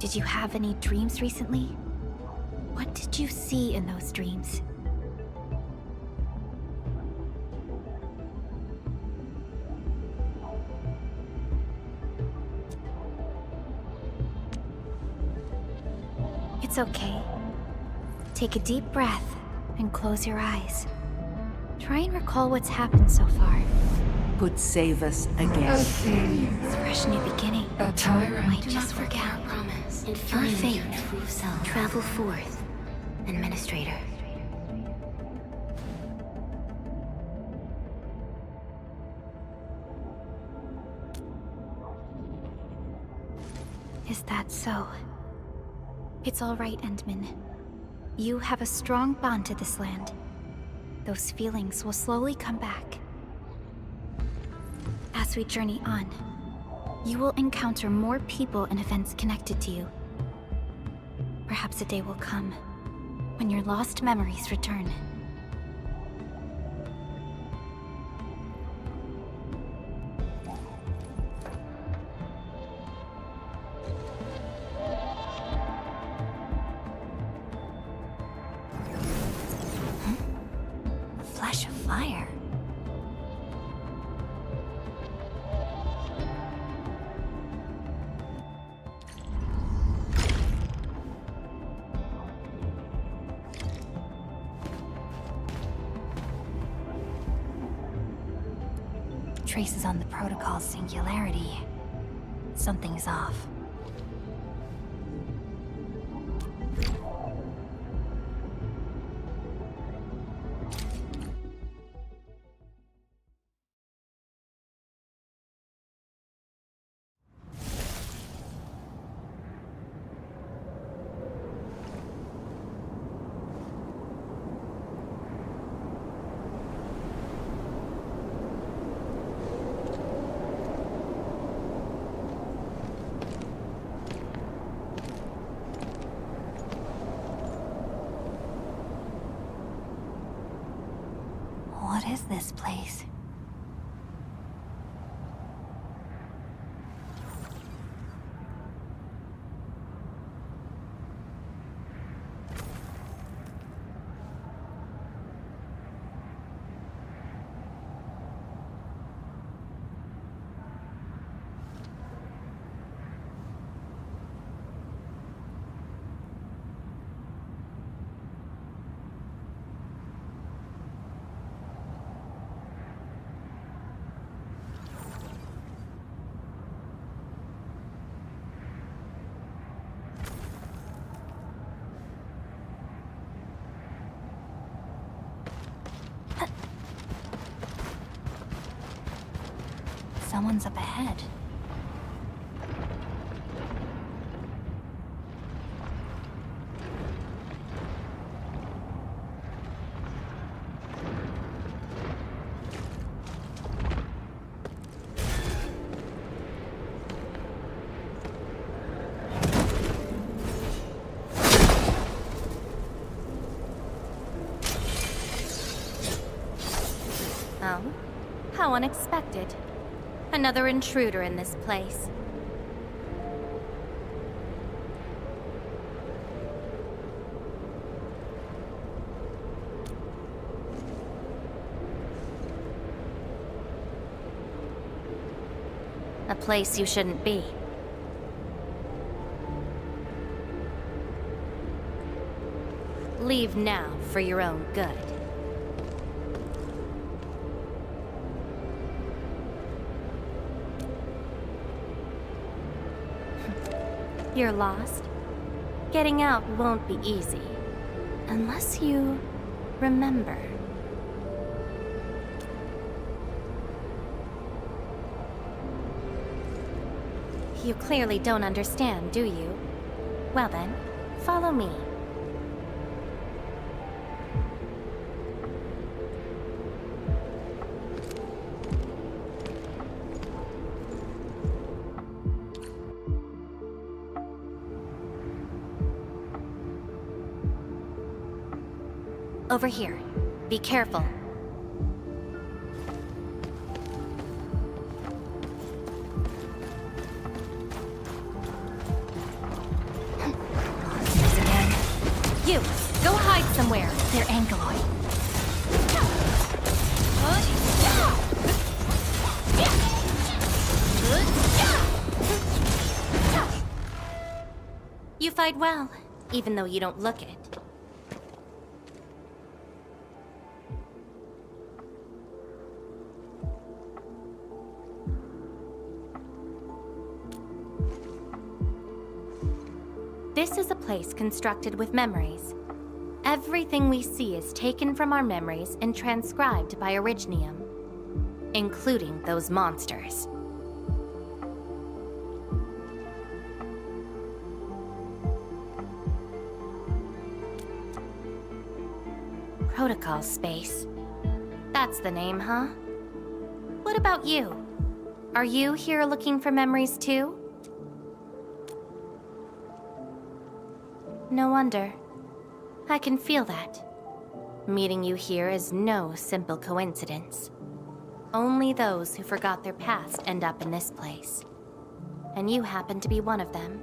Did you have any dreams recently? What did you see in those dreams? It's okay. Take a deep breath and close your eyes. Try and recall what's happened so far. Could save us A again. failure. It's a fresh new beginning. A tyrant. Might just forget. Our promise. And Your find fate. your true self. Travel forth. Administrator. Is that so? It's all right, Endman. You have a strong bond to this land. Those feelings will slowly come back. As we journey on, you will encounter more people and events connected to you. Perhaps a day will come when your lost memories return. Flash of fire. Traces on the protocol's singularity. Something's off. What is this place? Someone's up ahead. Oh? How unexpected. Another intruder in this place. A place you shouldn't be. Leave now for your own good. You're lost? Getting out won't be easy. Unless you remember. You clearly don't understand, do you? Well then, follow me. Over here. Be careful. You, go hide somewhere. They're Angeloid. You fight well, even though you don't look it. This is a place constructed with memories. Everything we see is taken from our memories and transcribed by Arkngihts, including those monsters. Protocol space. That's the name, huh? What about you? Are you here looking for memories too? No wonder. I can feel that. Meeting you here is no simple coincidence. Only those who forgot their past end up in this place. And you happen to be one of them.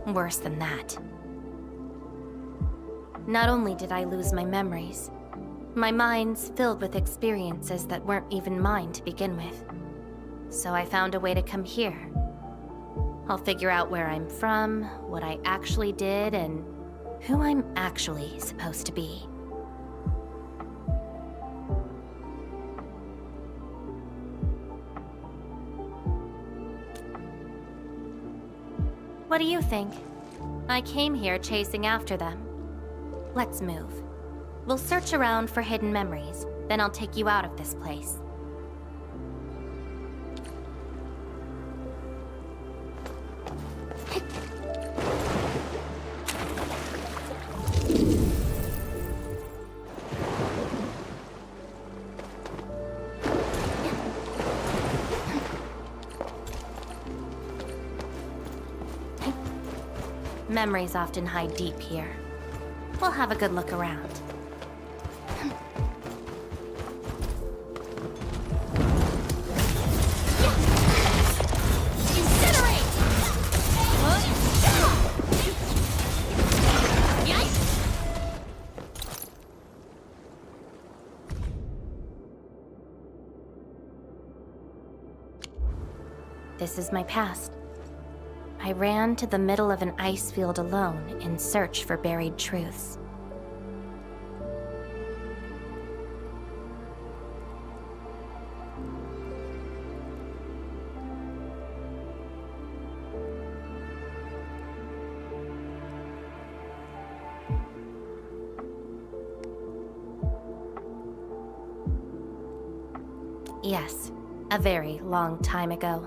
Worse than that. Not only did I lose my memories, my mind's filled with experiences that weren't even mine to begin with. So I found a way to come here. I'll figure out where I'm from, what I actually did, and who I'm actually supposed to be. What do you think? I came here chasing after them. Let's move. We'll search around for hidden memories, then I'll take you out of this place. Memories often hide deep here. We'll have a good look around. Incinerate! This is my past. I ran to the middle of an ice field alone in search for buried truths. Yes, a very long time ago.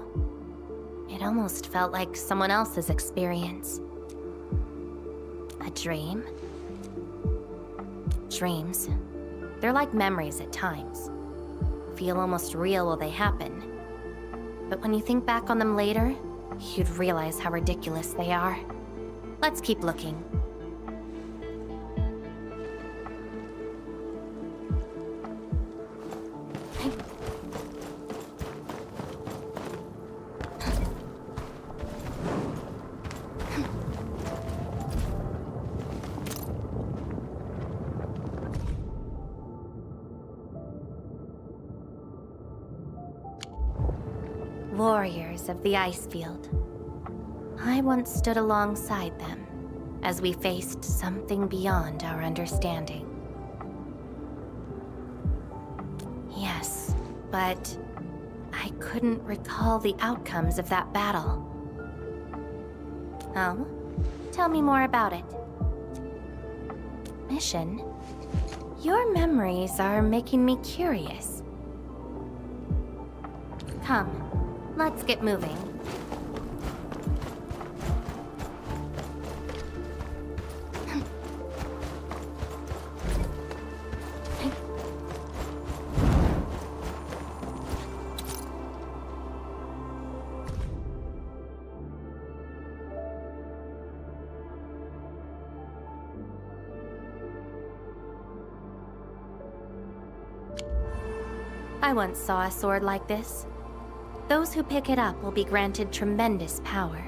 It almost felt like someone else's experience. A dream? Dreams. They're like memories at times. Feel almost real while they happen. But when you think back on them later, you'd realize how ridiculous they are. Let's keep looking. Warriors of the ice field. I once stood alongside them as we faced something beyond our understanding. Yes, but I couldn't recall the outcomes of that battle. Oh? Tell me more about it. Mission? Your memories are making me curious. Come. Let's get moving. I once saw a sword like this. Those who pick it up will be granted tremendous power.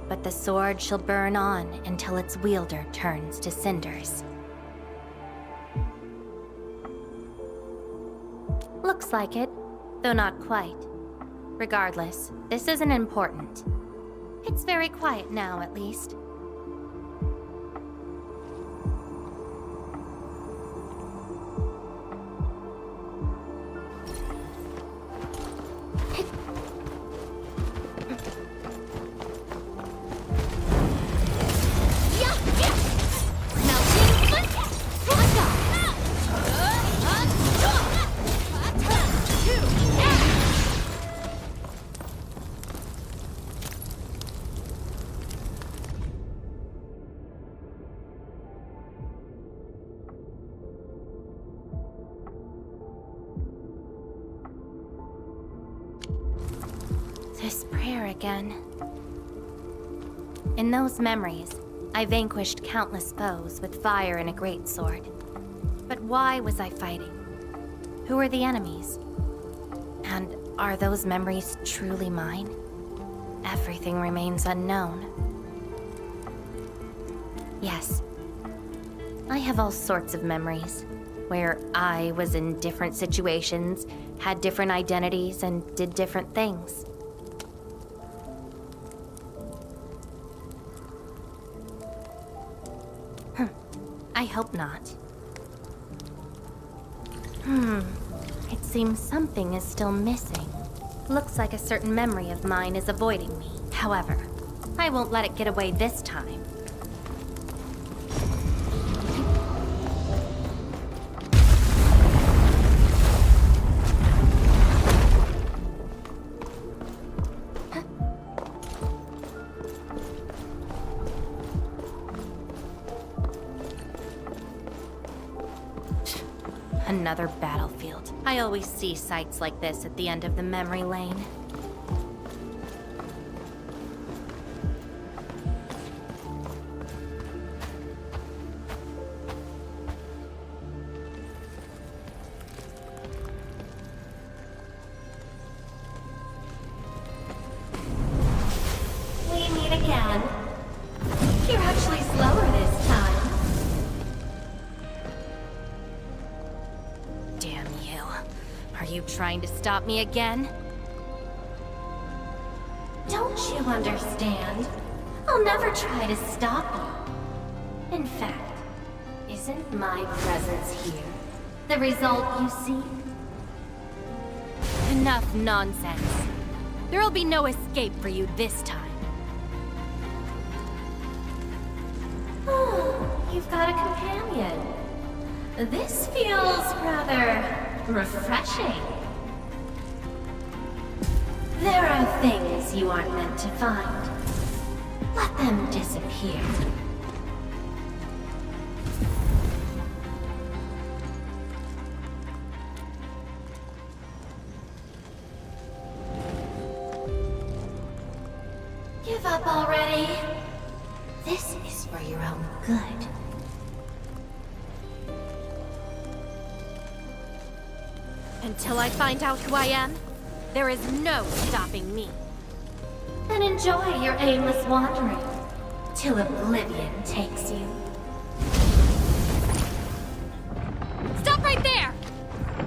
but the sword shall burn on until its wielder turns to cinders. Looks like it, though not quite. Regardless, this isn't important. It's very quiet now, at least. This prayer again. In those memories, I vanquished countless foes with fire and a greatsword. But why was I fighting? Who are the enemies? And are those memories truly mine? Everything remains unknown. Yes, I have all sorts of memories, where I was in different situations, had different identities, and did different things. I hope not. It seems something is still missing. Looks like a certain memory of mine is avoiding me. However, I won't let it get away this time. Another battlefield. I always see sights like this at the end of the memory lane. We meet again. You're actually slower this time. Damn you. Are you trying to stop me again? Don't you understand? I'll never try to stop you. In fact, isn't my presence here the result you seek? Enough nonsense. There'll be no escape for you this time. Oh, you've got a companion. This feels rather refreshing. There are things you aren't meant to find. Let them disappear. Give up already. This is for your own good. Until I find out who I am, there is no stopping me. Then enjoy your aimless wandering, till oblivion takes you. Stop right there!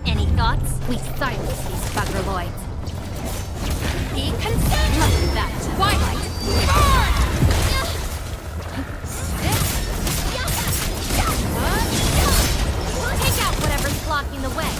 Any thoughts? We silence these buggerloids. Be consumed! Let that twilight burn! Take out whatever's blocking the way.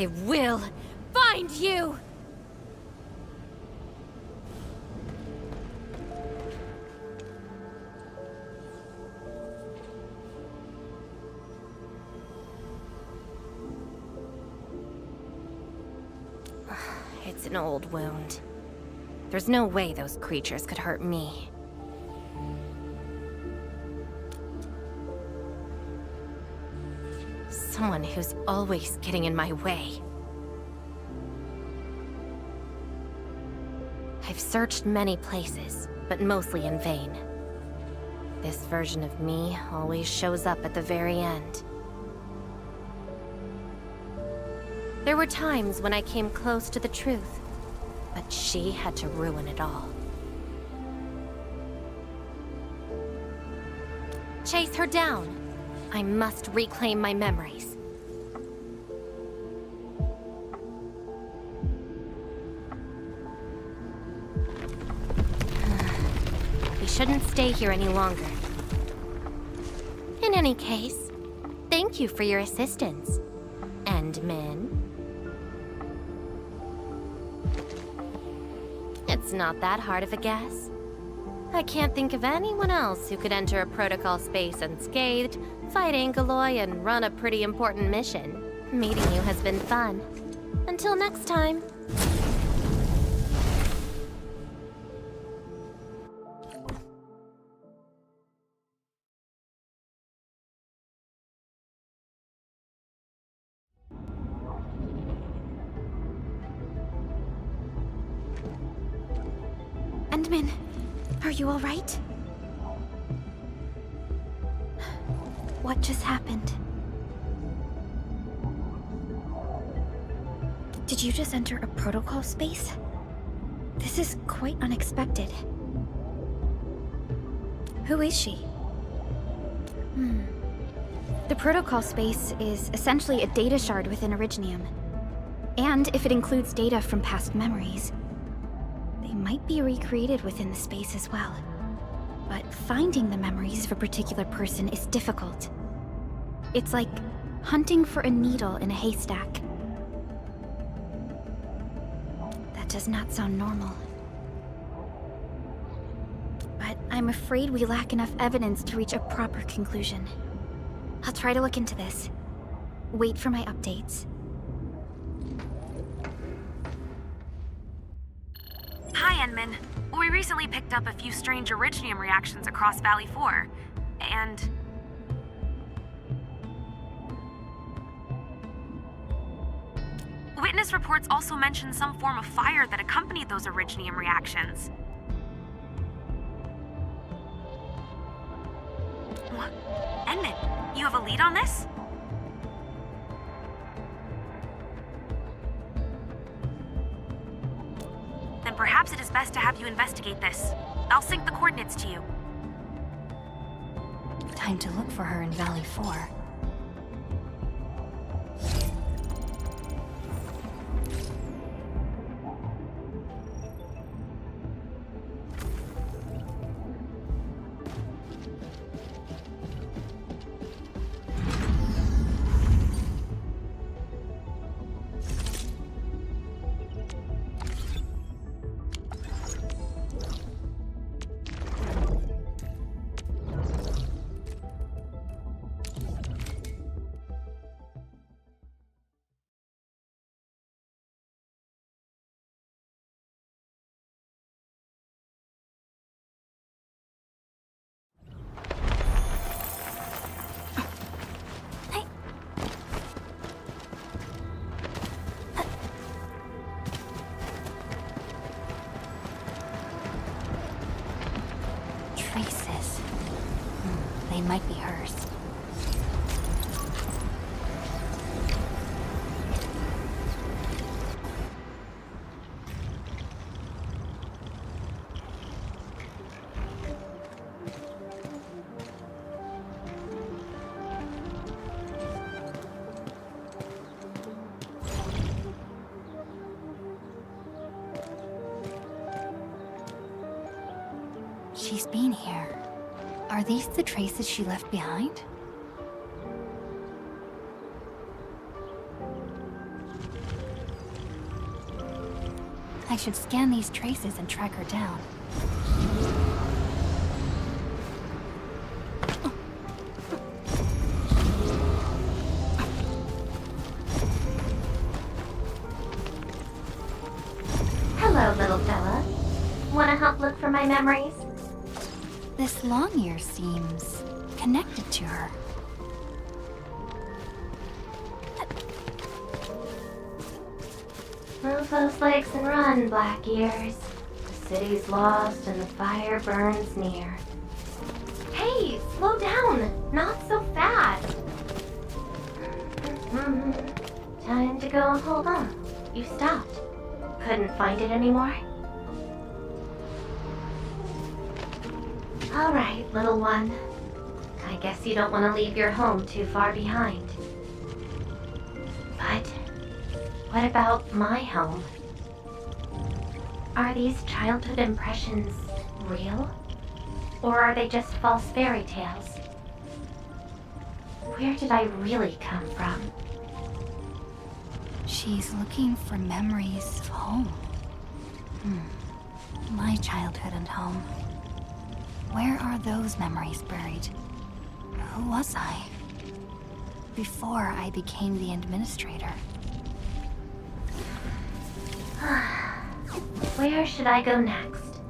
I will find you! It's an old wound. There's no way those creatures could hurt me. someone who's always getting in my way. I've searched many places, but mostly in vain. This version of me always shows up at the very end. There were times when I came close to the truth, but she had to ruin it all. Chase her down. I must reclaim my memories. We shouldn't stay here any longer. In any case, thank you for your assistance, Endmin. It's not that hard of a guess. I can't think of anyone else who could enter a protocol space unscathed, fight Angaloy, and run a pretty important mission. Meeting you has been fun. Until next time. Endmin, are you all right? What just happened? Did you just enter a protocol space? This is quite unexpected. Who is she? The protocol space is essentially a data shard within Originium. And if it includes data from past memories, they might be recreated within the space as well. But finding the memories of a particular person is difficult. It's like hunting for a needle in a haystack. That does not sound normal. But I'm afraid we lack enough evidence to reach a proper conclusion. I'll try to look into this. Wait for my updates. Hi, Enmin. We recently picked up a few strange Originium reactions across Valley 4, and... Witness reports also mention some form of fire that accompanied those Originium reactions. What? Enmin, you have a lead on this? Then perhaps it is best to have you investigate this. I'll sync the coordinates to you. Time to look for her in Valley 4. Traces. They might be hers. She's been here. Are these the traces she left behind? I should scan these traces and track her down. Hello, little fella. Wanna help look for my memories? This long ear seems connected to her. Move those legs and run, Black Ears. The city's lost and the fire burns near. Hey, slow down! Not so fast! Time to go home. You stopped. Couldn't find it anymore? Alright, little one. I guess you don't want to leave your home too far behind. But what about my home? Are these childhood impressions real? Or are they just false fairy tales? Where did I really come from? She's looking for memories of home. My childhood and home. Where are those memories buried? Who was I? Before I became the Endministrator. Where should I go next?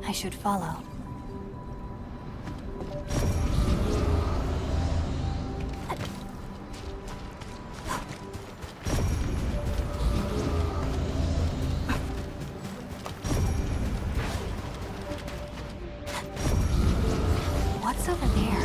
I should follow. What's over there?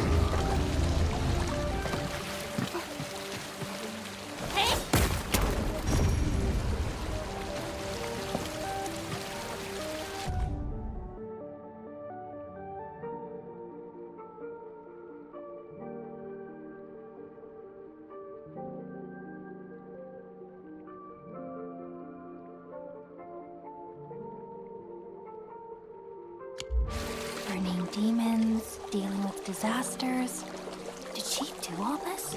Burning demons, dealing with disasters. Did she do all this?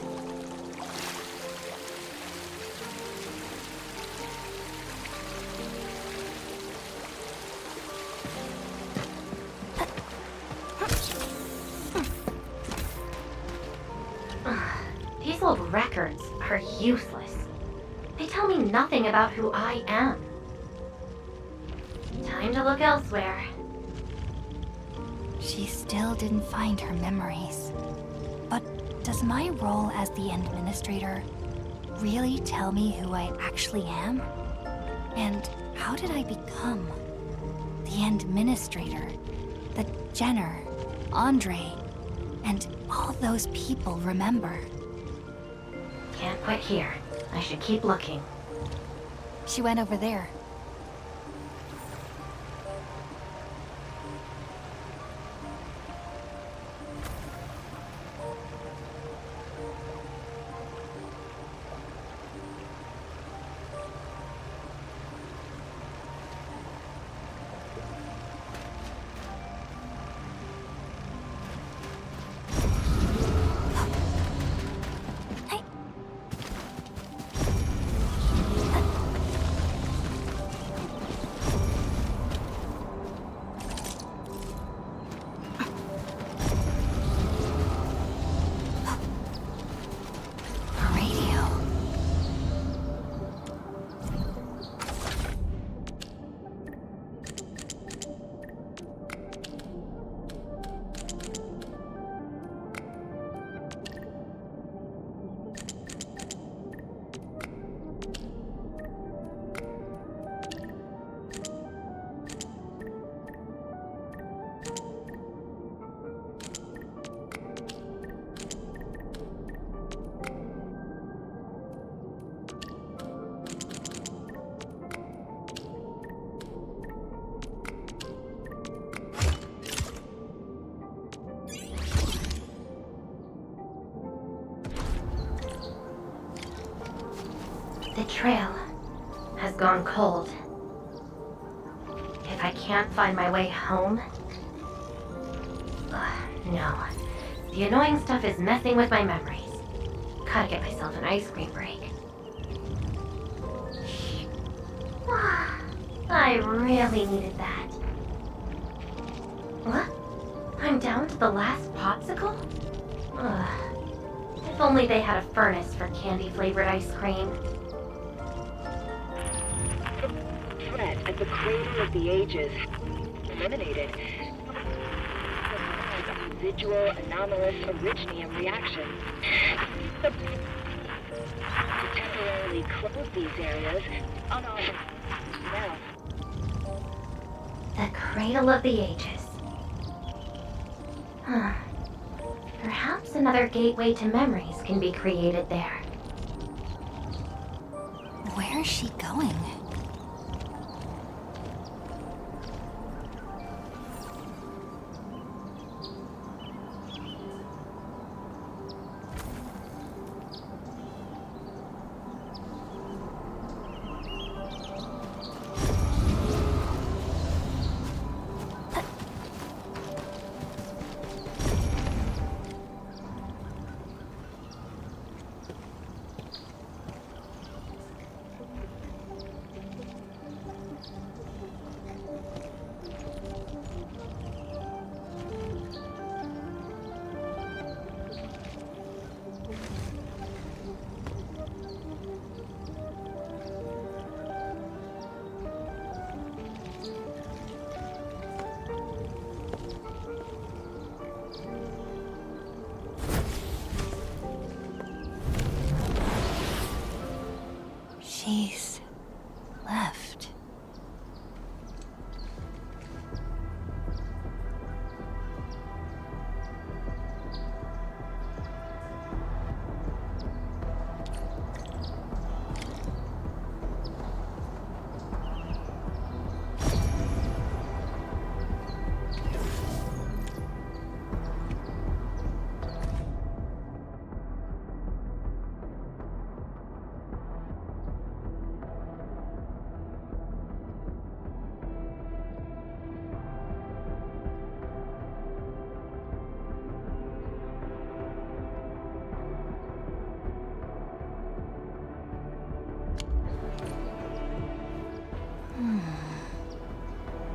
These old records are useless. They tell me nothing about who I am. Time to look elsewhere. She still didn't find her memories. But does my role as the Endministrator really tell me who I actually am? And how did I become the Endministrator that Jenner, Andre, and all those people remember? Can't quit here. I should keep looking. She went over there. The trail has gone cold. If I can't find my way home... no. The annoying stuff is messing with my memories. Gotta get myself an ice cream break. I really needed that. What? I'm down to the last popsicle? If only they had a furnace for candy-flavored ice cream. Threat at the crater of the ages. Eliminated. Residual anomalous originium reaction. To temporarily close these areas, unauthorized. Now, The Cradle of the Ages. Huh. Perhaps another gateway to memories can be created there. Where is she going? She's left.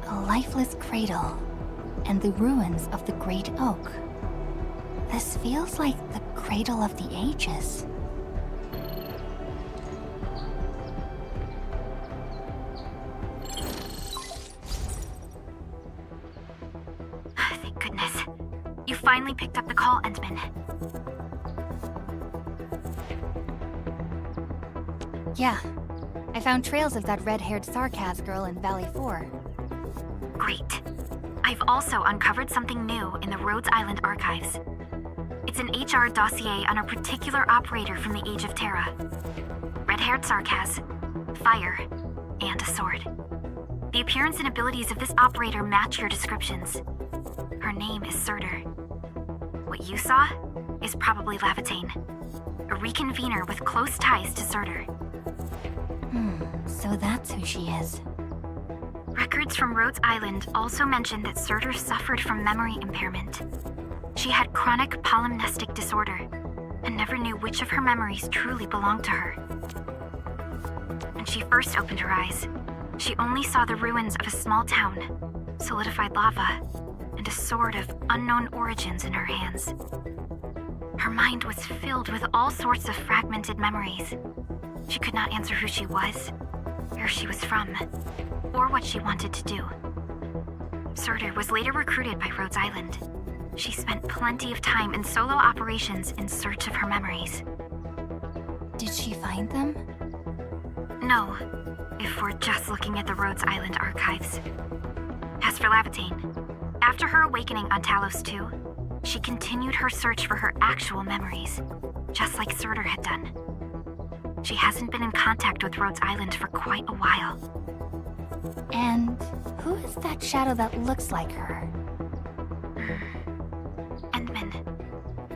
A lifeless cradle and the ruins of the Great Oak. This feels like the Cradle of the Ages. Thank goodness. You finally picked up the call, Endman. Yeah, I found trails of that red-haired Sarkaz girl in Valley 4. Great. I've also uncovered something new in the Rhodes Island archives. It's an HR dossier on a particular operator from the Age of Terra. Red-haired Sarkaz, fire, and a sword. The appearance and abilities of this operator match your descriptions. Her name is Surtur. What you saw is probably Lavatane, a reconvener with close ties to Surtur. So that's who she is. Records from Rhodes Island also mention that Surtur suffered from memory impairment. She had chronic polymnestic disorder and never knew which of her memories truly belonged to her. When she first opened her eyes, she only saw the ruins of a small town, solidified lava, and a sword of unknown origins in her hands. Her mind was filled with all sorts of fragmented memories. She could not answer who she was, where she was from, or what she wanted to do. Surtur was later recruited by Rhodes Island. She spent plenty of time in solo operations in search of her memories. Did she find them? No, if we're just looking at the Rhodes Island archives. As for Lavatane, after her awakening on Talos 2, she continued her search for her actual memories, just like Surtur had done. She hasn't been in contact with Rhodes Island for quite a while. And who is that shadow that looks like her? Endman,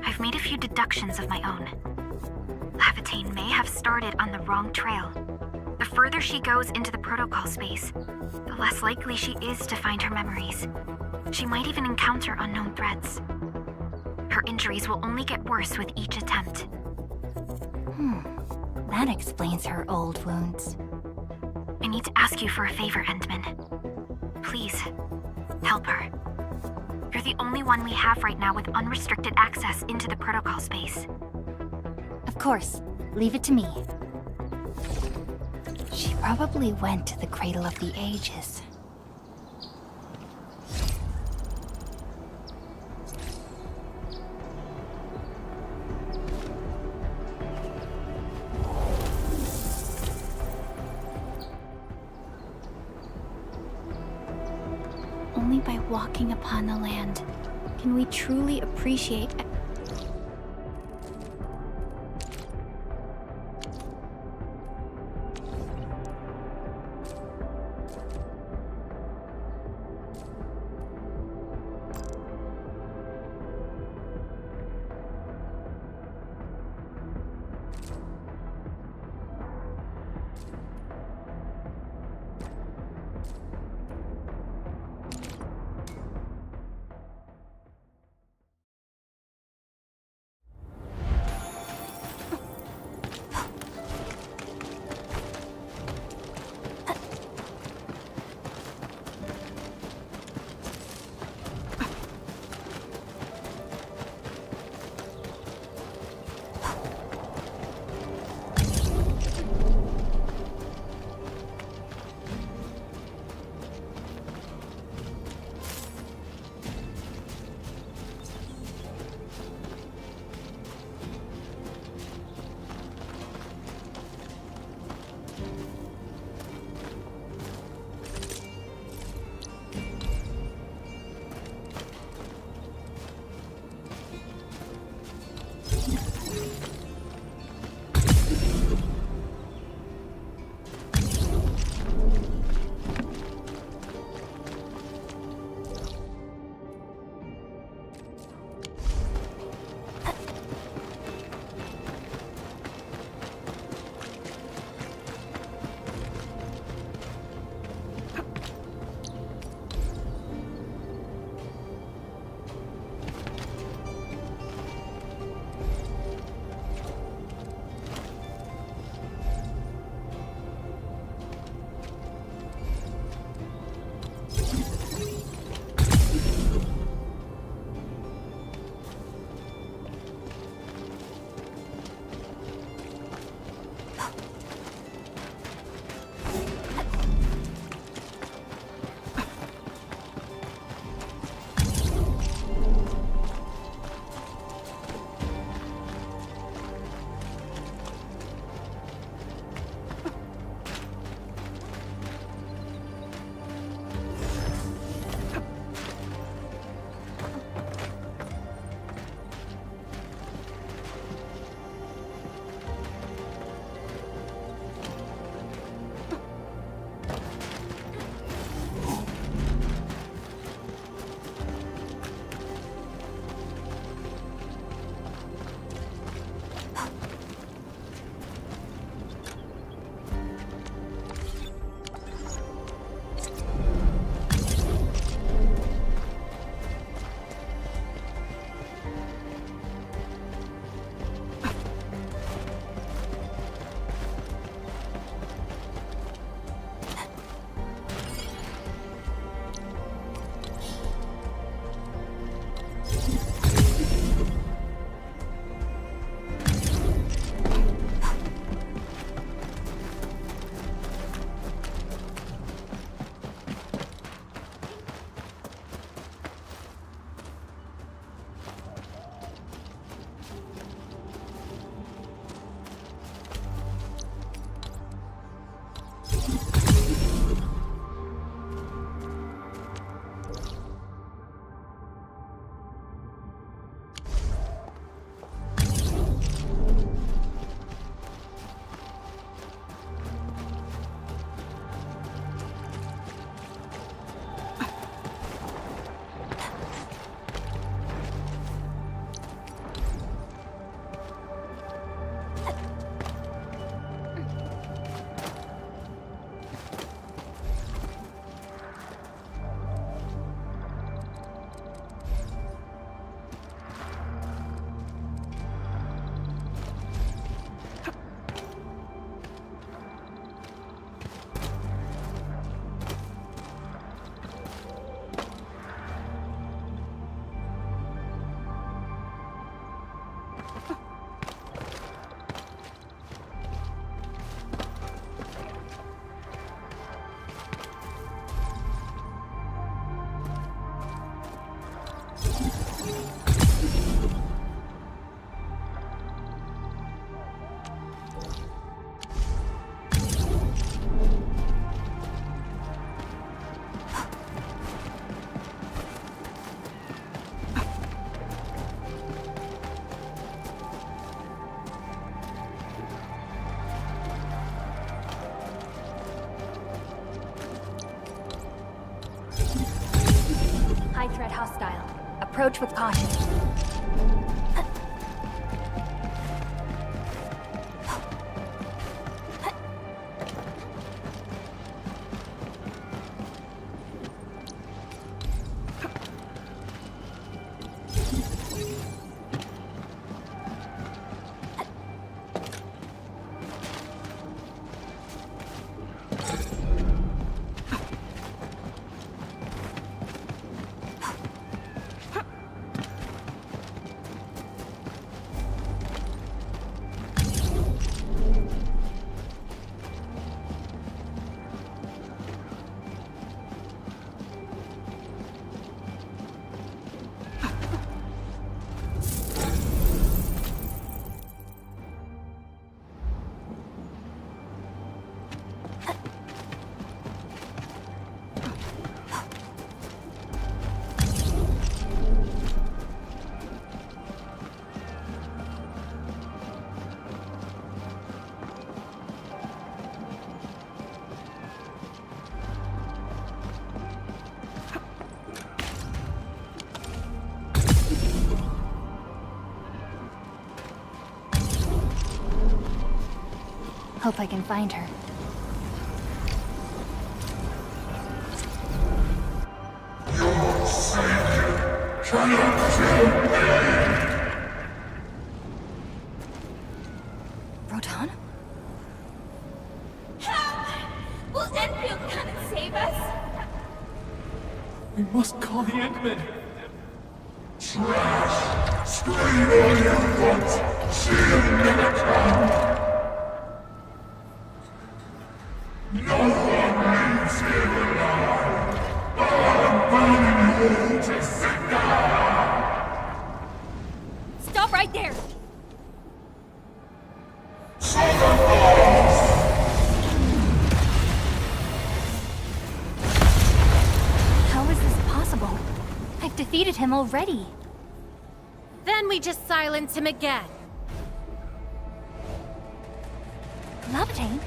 I've made a few deductions of my own. Lavatane may have started on the wrong trail. The further she goes into the protocol space, the less likely she is to find her memories. She might even encounter unknown threats. Her injuries will only get worse with each attempt. That explains her old wounds. I need to ask you for a favor, Endman. Please, help her. You're the only one we have right now with unrestricted access into the protocol space. Of course, leave it to me. She probably went to the Cradle of the Ages. walking upon the land, can we truly appreciate threat hostile. Approach with caution. Hope I can find her. Rodan? Will Enfield come and save us? We must call the Endmen. Stop right there! How is this possible? I've defeated him already. Then we just silence him again. Levitate?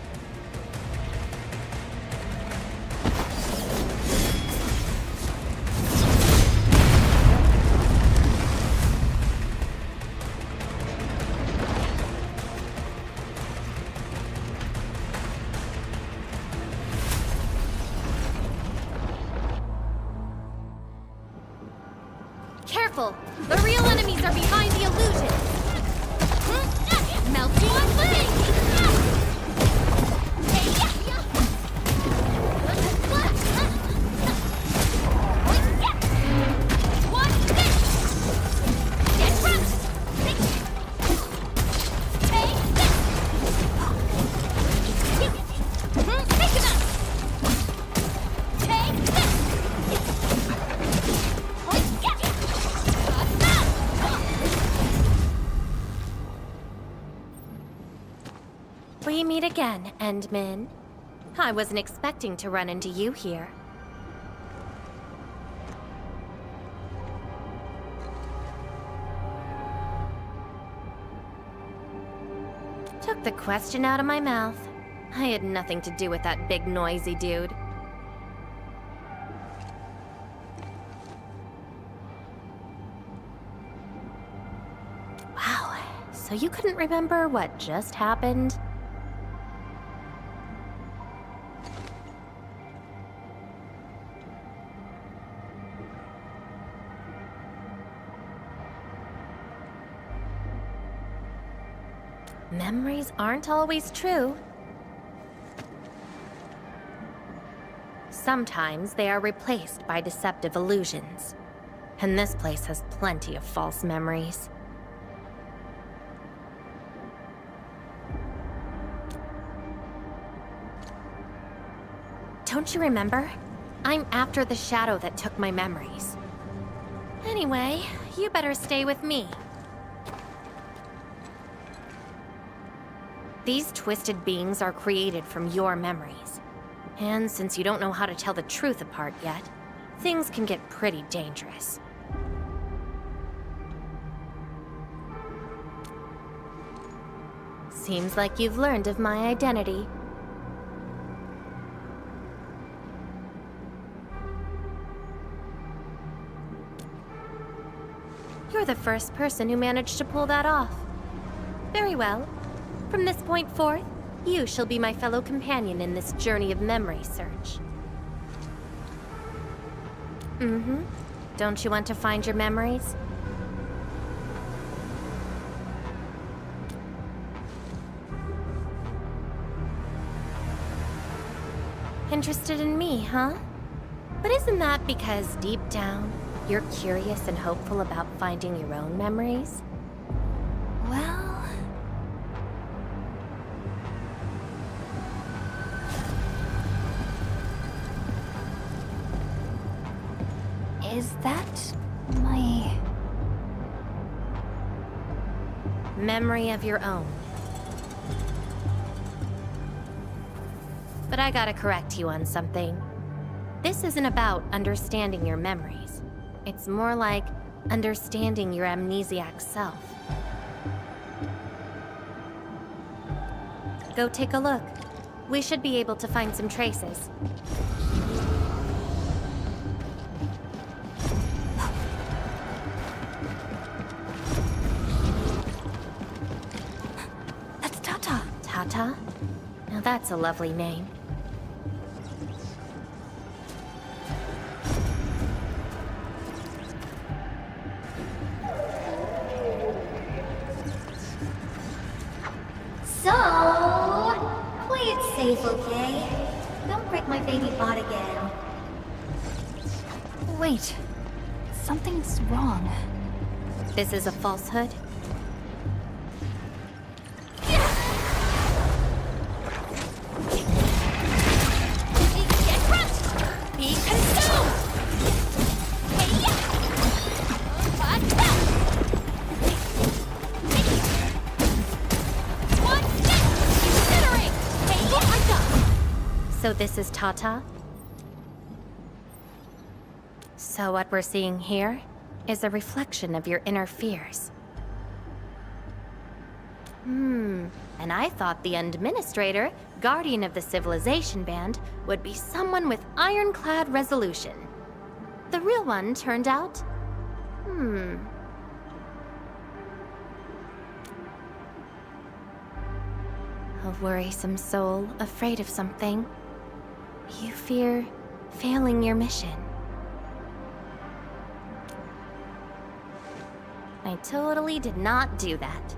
Careful! The real enemies are behind the illusion! Melting flame! We meet again, Endmin. I wasn't expecting to run into you here. Took the question out of my mouth. I had nothing to do with that big noisy dude. Wow, so you couldn't remember what just happened? Memories aren't always true. Sometimes they are replaced by deceptive illusions. And this place has plenty of false memories. Don't you remember? I'm after the shadow that took my memories. Anyway, you better stay with me. These twisted beings are created from your memories. And since you don't know how to tell the truth apart yet, things can get pretty dangerous. Seems like you've learned of my identity. You're the first person who managed to pull that off. Very well. From this point forth, you shall be my fellow companion in this journey of memory search. Mm-hmm. Don't you want to find your memories? Interested in me, huh? But isn't that because deep down, you're curious and hopeful about finding your own memories? Well... Is that my... Memory of your own. But I gotta correct you on something. This isn't about understanding your memories. It's more like understanding your amnesiac self. Go take a look. We should be able to find some traces. That's Tata. Tata? Now that's a lovely name. So, play it safe, okay? Don't break my baby bot again. Wait. Something's wrong. This is a falsehood? Get crushed! Be consumed! Hey-ya! What's next? Incinerate! Hey-ya! So this is Tata? So what we're seeing here is a reflection of your inner fears. And I thought the Endministrator, guardian of the Civilization Band, would be someone with ironclad resolution. The real one turned out... A worrisome soul, afraid of something. You fear failing your mission. I totally did not do that.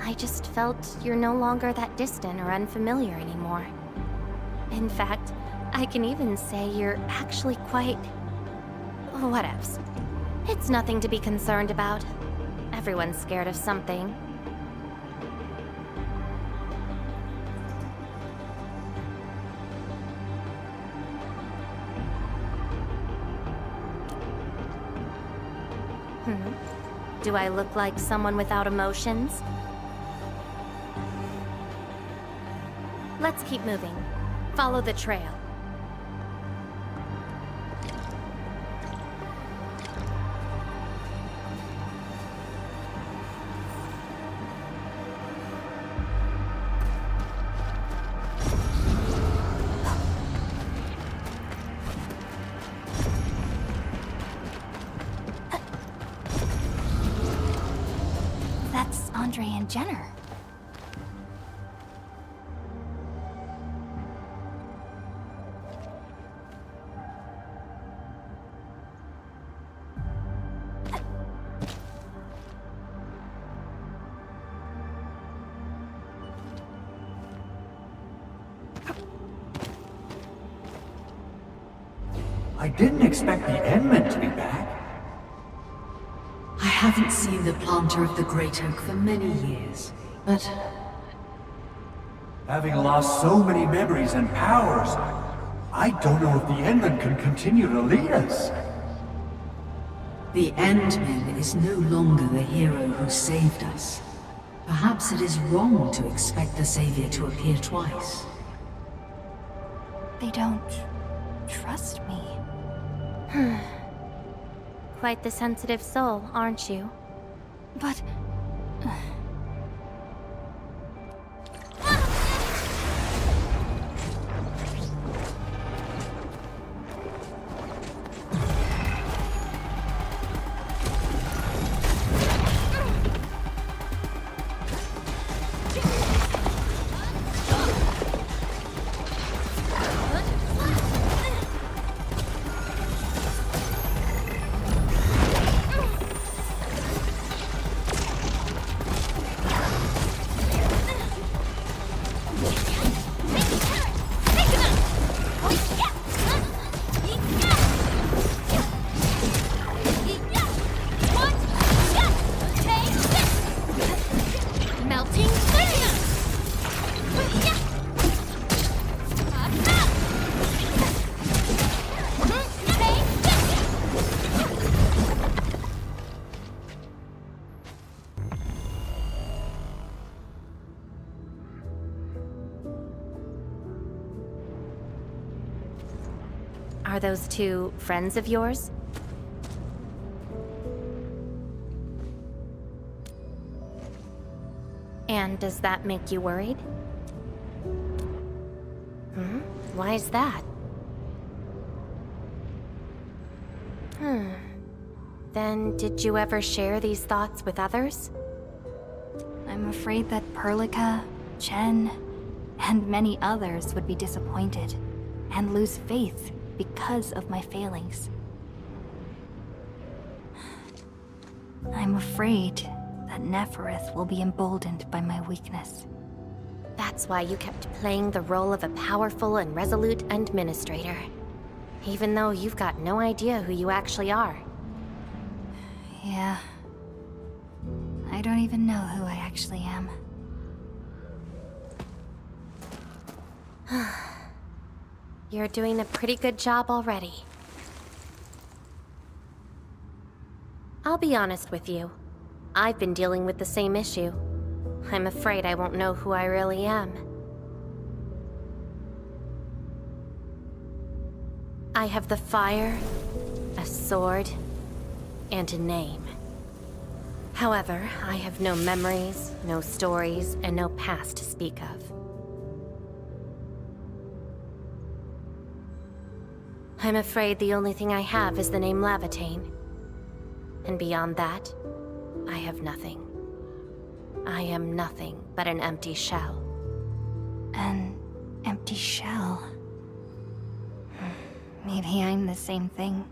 I just felt you're no longer that distant or unfamiliar anymore. In fact, I can even say you're actually quite... whatevs. It's nothing to be concerned about. Everyone's scared of something. Do I look like someone without emotions? Let's keep moving. Follow the trail. That's Andre and Jenner. I didn't expect the Endmen to be back. I haven't seen the planter of the Great Oak for many years, but Having lost so many memories and powers, I don't know if the Endmen can continue to lead us. the Endman is no longer the hero who saved us. Perhaps it is wrong to expect the Savior to appear twice. They don't trust me. Quite the sensitive soul, aren't you? But... Are those two friends of yours? And does that make you worried? Why is that? Then did you ever share these thoughts with others? I'm afraid that Perlica, Chen, and many others would be disappointed and lose faith because of my failings. I'm afraid that Nefereth will be emboldened by my weakness. That's why you kept playing the role of a powerful and resolute Endministrator, even though you've got no idea who you actually are. Yeah. I don't even know who I actually am. You're doing a pretty good job already. I'll be honest with you. I've been dealing with the same issue. I'm afraid I won't know who I really am. I have the fire, a sword, and a name. However, I have no memories, no stories, and no past to speak of. I'm afraid the only thing I have is the name Lavitane. And beyond that, I have nothing. I am nothing but an empty shell. An empty shell. Maybe I'm the same thing.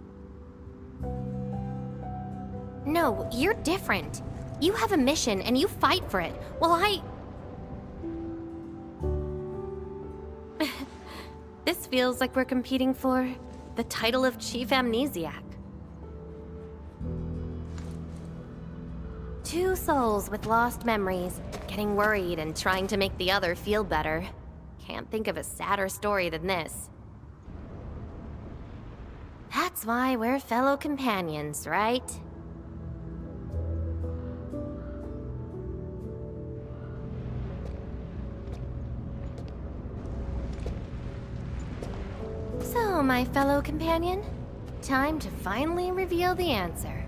No, you're different. You have a mission and you fight for it, while This feels like we're competing for the title of Chief Amnesiac. Two souls with lost memories, getting worried and trying to make the other feel better. Can't think of a sadder story than this. That's why we're fellow companions, right? So, my fellow companion, time to finally reveal the answer.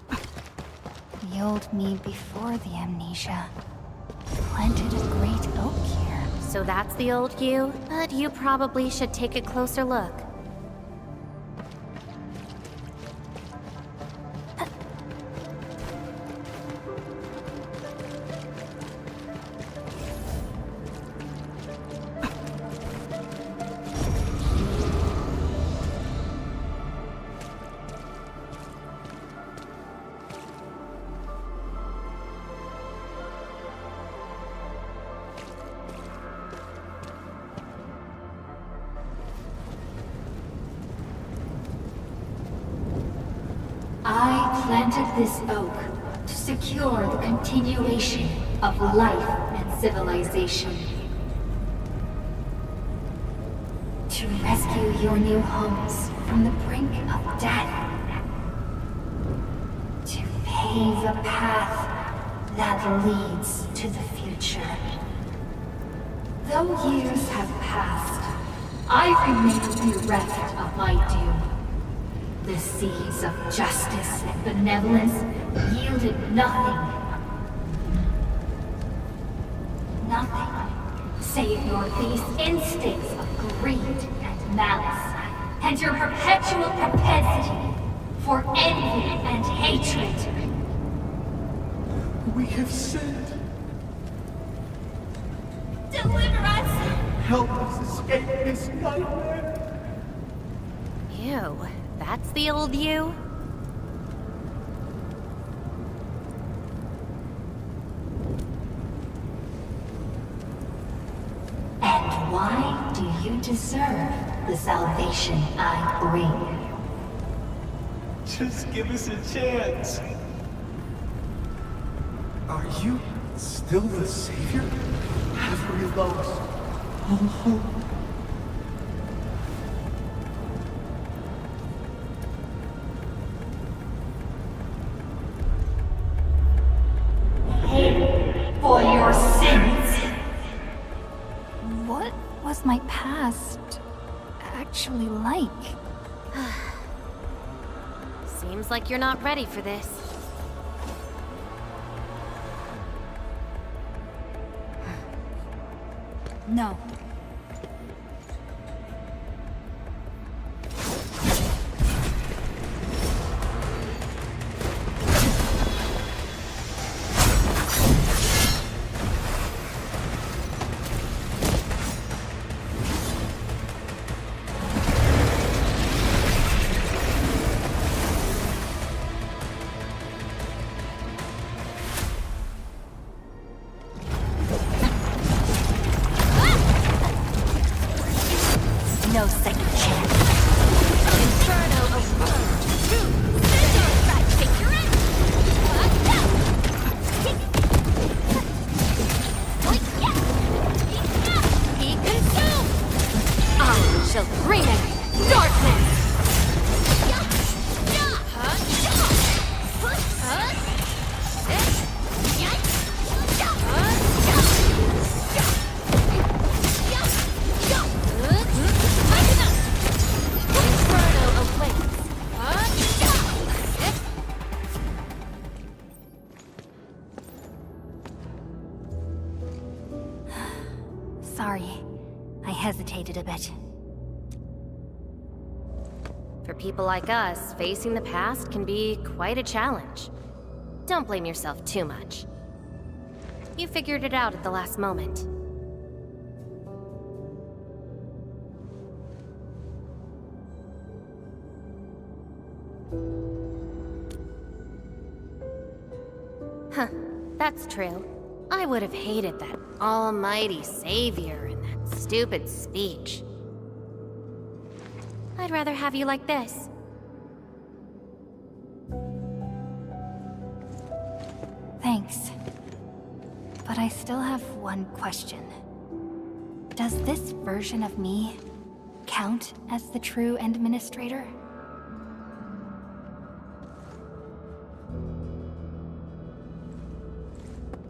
The old me before the amnesia planted a great oak here. So that's the old you? But you probably should take a closer look. I planted this oak to secure the continuation of life and civilization. To rescue your new homes from the brink of death. To pave a path that leads to the future. Though years have passed, I remain bereft of my due. The seeds of justice and benevolence yielded nothing. Nothing, save your base instincts of greed and malice, and your perpetual propensity for envy and hatred. We have sinned. Deliver us! Help us escape this nightmare. Ew, that's the old you? And why do you deserve the salvation I bring? Just give us a chance. Are you still the savior? Have we lost all hope? Pay for your sins! actually like? Seems like you're not ready for this. No. No second chance. Inferno of Road. Take your end. Be consumed. I shall bring it darkness. Sorry, I hesitated a bit. For people like us, facing the past can be quite a challenge. Don't blame yourself too much. You figured it out at the last moment. Huh, that's true. I would have hated that almighty savior and that stupid speech. I'd rather have you like this. Thanks. But I still have one question. Does this version of me count as the true Endministrator?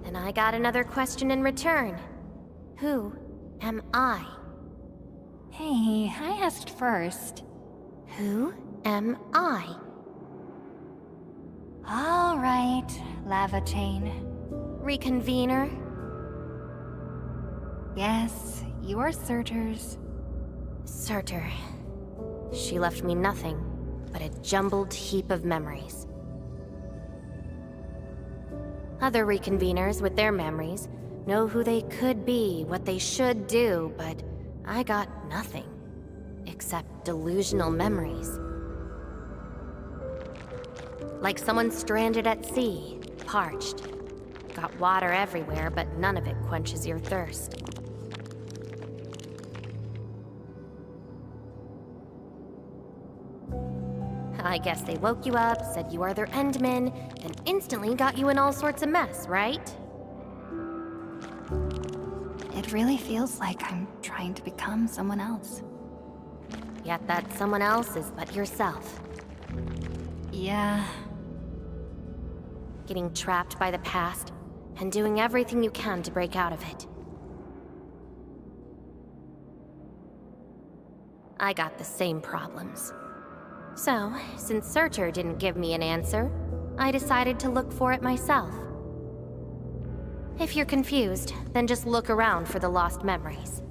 And I got another question in return. Who am I? Hey, I asked first. Who am I? All right, Lava Chain. Reconvener? Yes, you are Surtur's. Surtur. She left me nothing but a jumbled heap of memories. Other reconveners with their memories know who they could be, what they should do, but I got nothing except delusional memories. Like someone stranded at sea, parched. Got water everywhere, but none of it quenches your thirst. I guess they woke you up, said you are their Endman, and instantly got you in all sorts of mess, right? It really feels like I'm trying to become someone else. Yet that someone else is but yourself. Yeah. Getting trapped by the past, and doing everything you can to break out of it. I got the same problems. So, since Surtur didn't give me an answer, I decided to look for it myself. If you're confused, then just look around for the lost memories.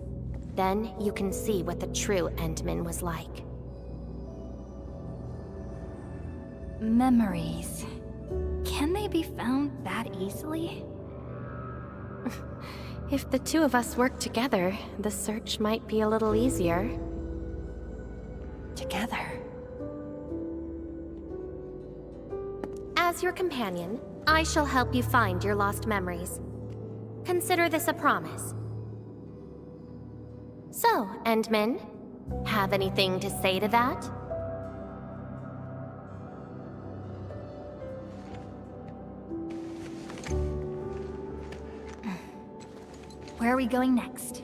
Then you can see what the true Endman was like. Memories. Can they be found that easily? If the two of us work together, the search might be a little easier. Together. As your companion, I shall help you find your lost memories. Consider this a promise. So, Endman, have anything to say to that? Where are we going next?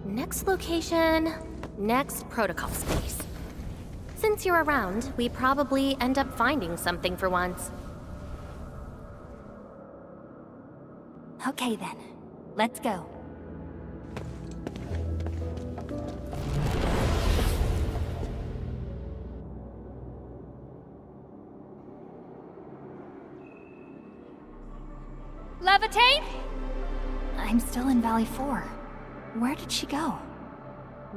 Next location, next protocol space. Since you're around, we probably end up finding something for once. Okay then. Let's go. Levitate? I'm still in Valley 4. Where did she go?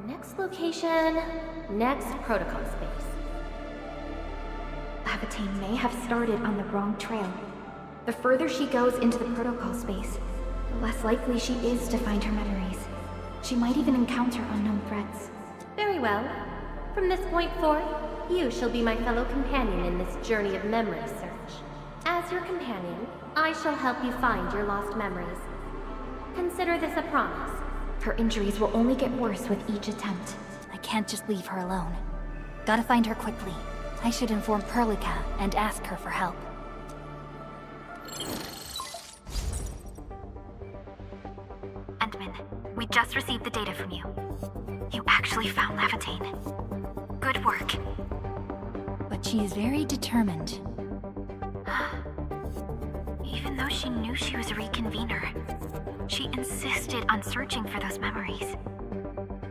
Next location, next protocol space. Levitate may have started on the wrong trail. The further she goes into the protocol space, the less likely she is to find her memories. She might even encounter unknown threats. Very well. From this point forth, you shall be my fellow companion in this journey of memory search. As your companion, I shall help you find your lost memories. Consider this a promise. Her injuries will only get worse with each attempt. I can't just leave her alone. Gotta find her quickly. I should inform Perlica and ask her for help. Endman, we just received the data from you. You actually found Levitate. Good work. But she is very determined. Even though she knew she was a reconvener, she insisted on searching for those memories.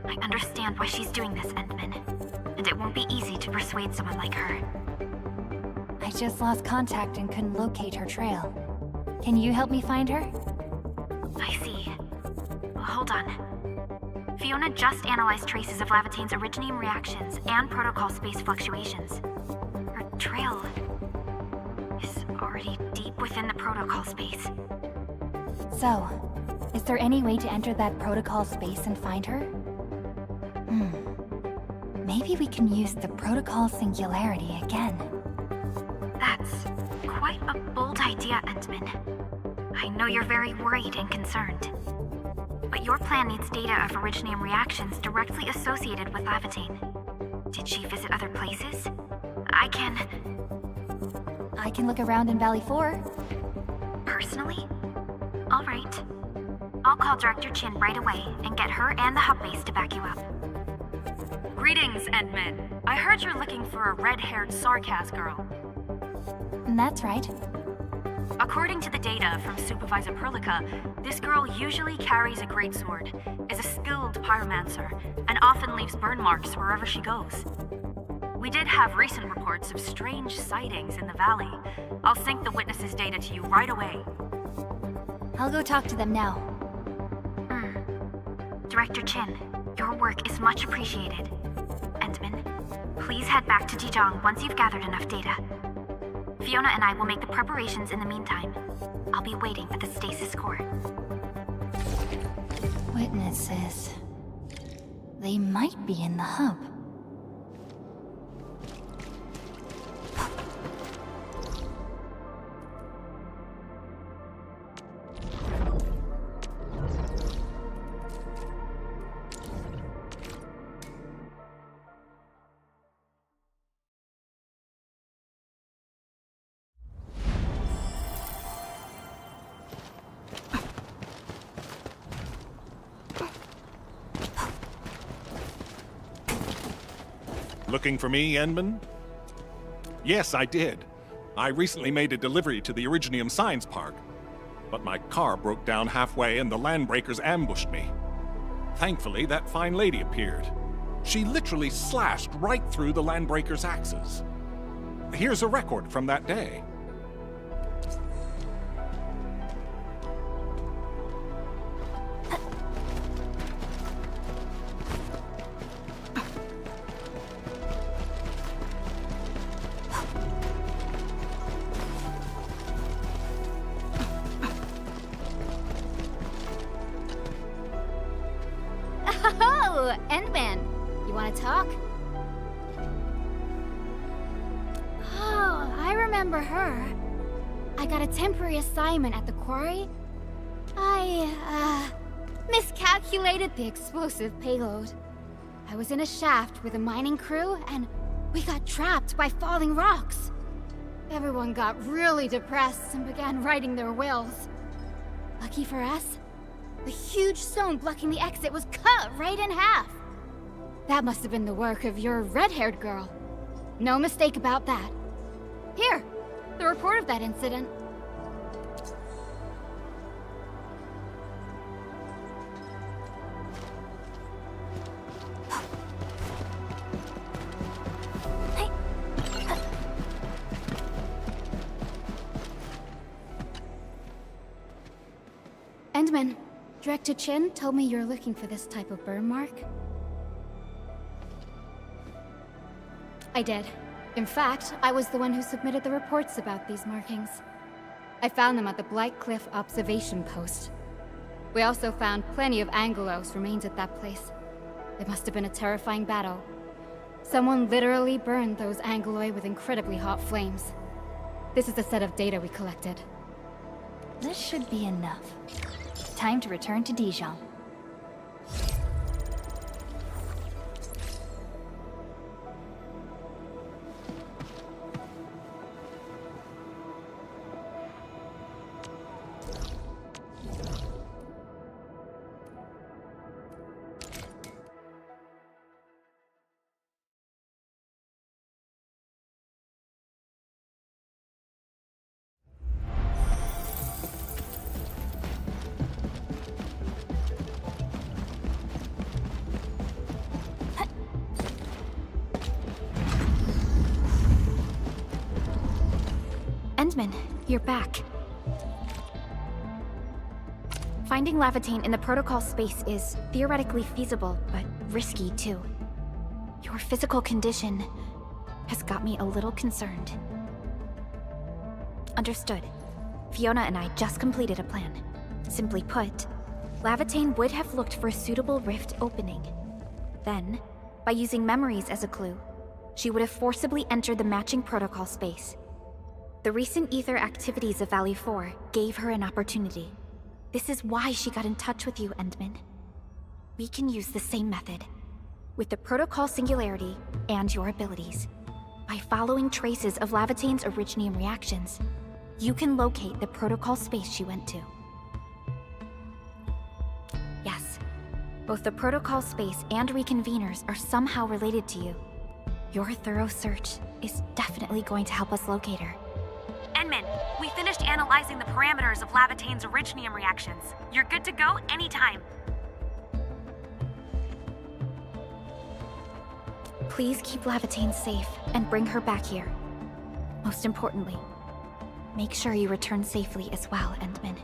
I understand why she's doing this, Endman, and it won't be easy to persuade someone like her. I just lost contact and couldn't locate her trail. Can you help me find her? I see. Hold on. Fiona just analyzed traces of Lavitane's originium reactions and protocol space fluctuations. Her trail is already deep within the protocol space. So, is there any way to enter that protocol space and find her? Maybe we can use the protocol singularity again. That's quite a bold idea, Endman. I know you're very worried and concerned. But your plan needs data of originium reactions directly associated with Lavitane. Did she visit other places? I can look around in Valley 4. Personally? All right. I'll call Director Chin right away and get her and the hub base to back you up. Greetings, Endman. I heard you're looking for a red-haired Sarkaz girl. That's right. According to the data from Supervisor Perlica, this girl usually carries a greatsword, is a skilled pyromancer, and often leaves burn marks wherever she goes. We did have recent reports of strange sightings in the valley. I'll sync the witnesses' data to you right away. I'll go talk to them now. Director Chin, your work is much appreciated. Endman, please head back to Jijong once you've gathered enough data. Fiona and I will make the preparations in the meantime. I'll be waiting at the stasis core. Witnesses. They might be in the hub. Looking for me, Endman? Yes, I did. I recently made a delivery to the Originium Science Park, but my car broke down halfway and the landbreakers ambushed me. Thankfully, that fine lady appeared. She literally slashed right through the landbreakers' axes. Here's a record from that day. Oh, Endman. You want to talk? Oh, I remember her. I got a temporary assignment at the quarry. I, miscalculated the explosive payload. I was in a shaft with a mining crew, and we got trapped by falling rocks. Everyone got really depressed and began writing their wills. Lucky for us, the huge stone blocking the exit was cut right in half. That must have been the work of your red-haired girl. No mistake about that. Here, the report of that incident. Endman, Director Chin told me you're looking for this type of burn mark. I did. In fact, I was the one who submitted the reports about these markings. I found them at the Blight Cliff observation post. We also found plenty of Anglos remains at that place. It must have been a terrifying battle. Someone literally burned those Angloi with incredibly hot flames. This is the set of data we collected. This should be enough. Time to return to Dijon. Endman, you're back. Finding Lavatane in the protocol space is theoretically feasible, but risky too. Your physical condition has got me a little concerned. Understood. Fiona and I just completed a plan. Simply put, Lavatane would have looked for a suitable rift opening. Then, by using memories as a clue, she would have forcibly entered the matching protocol space. The recent ether activities of Valley 4 gave her an opportunity. This is why she got in touch with you, Endman. We can use the same method, with the protocol singularity and your abilities. By following traces of Lavatane's originium reactions, you can locate the protocol space she went to. Yes, both the protocol space and reconveners are somehow related to you. Your thorough search is definitely going to help us locate her. Endman, we finished analyzing the parameters of Lavatane's originium reactions. You're good to go anytime. Please keep Lavatane safe and bring her back here. Most importantly, make sure you return safely as well, Endman.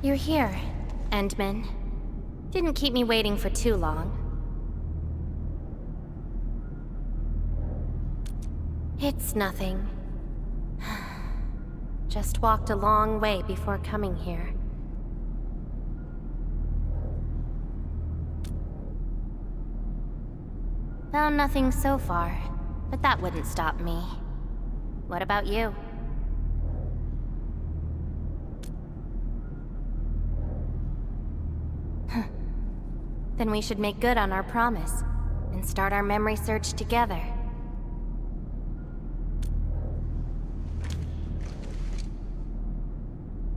You're here, Endman. Didn't keep me waiting for too long. It's nothing. Just walked a long way before coming here. Found nothing so far, but that wouldn't stop me. What about you? Then we should make good on our promise and start our memory search together.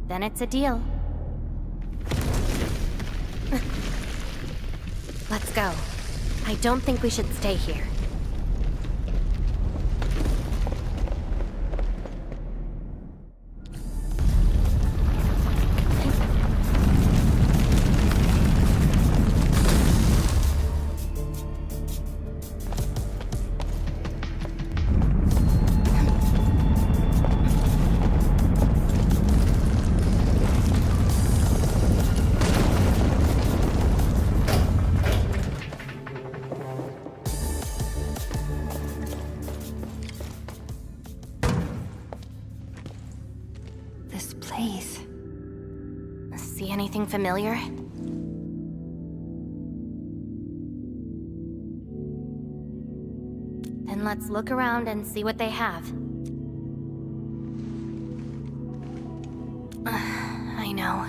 Then it's a deal. Let's go. I don't think we should stay here. See anything familiar? Then let's look around and see what they have. I know.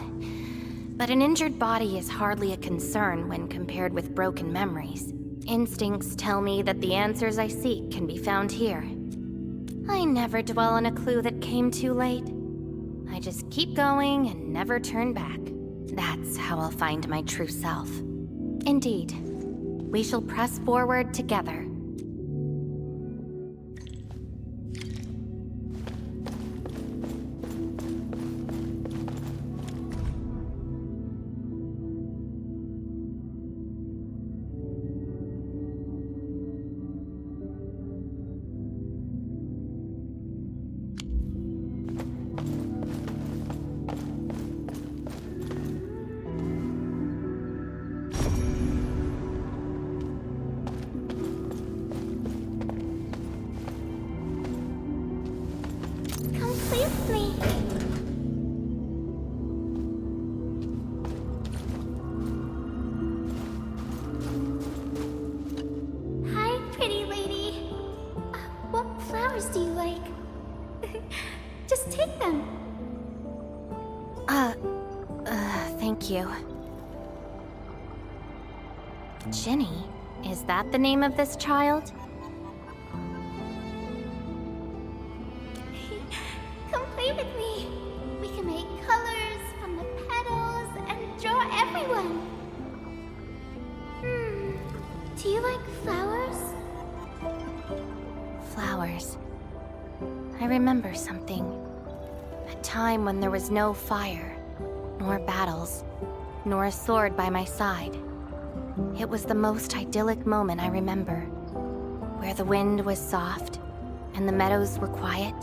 But an injured body is hardly a concern when compared with broken memories. Instincts tell me that the answers I seek can be found here. I never dwell on a clue that came too late. I just keep going and never turn back. That's how I'll find my true self. Indeed. We shall press forward together. Come play with me. Hi, pretty lady. What flowers do you like? Just take them. Thank you. Ginny? Is that the name of this child? Come play with me. We can make colors from the petals and draw everyone. Do you like flowers? Flowers. I remember something. A time when there was no fire, nor battles, nor a sword by my side. It was the most idyllic moment I remember, where the wind was soft and the meadows were quiet.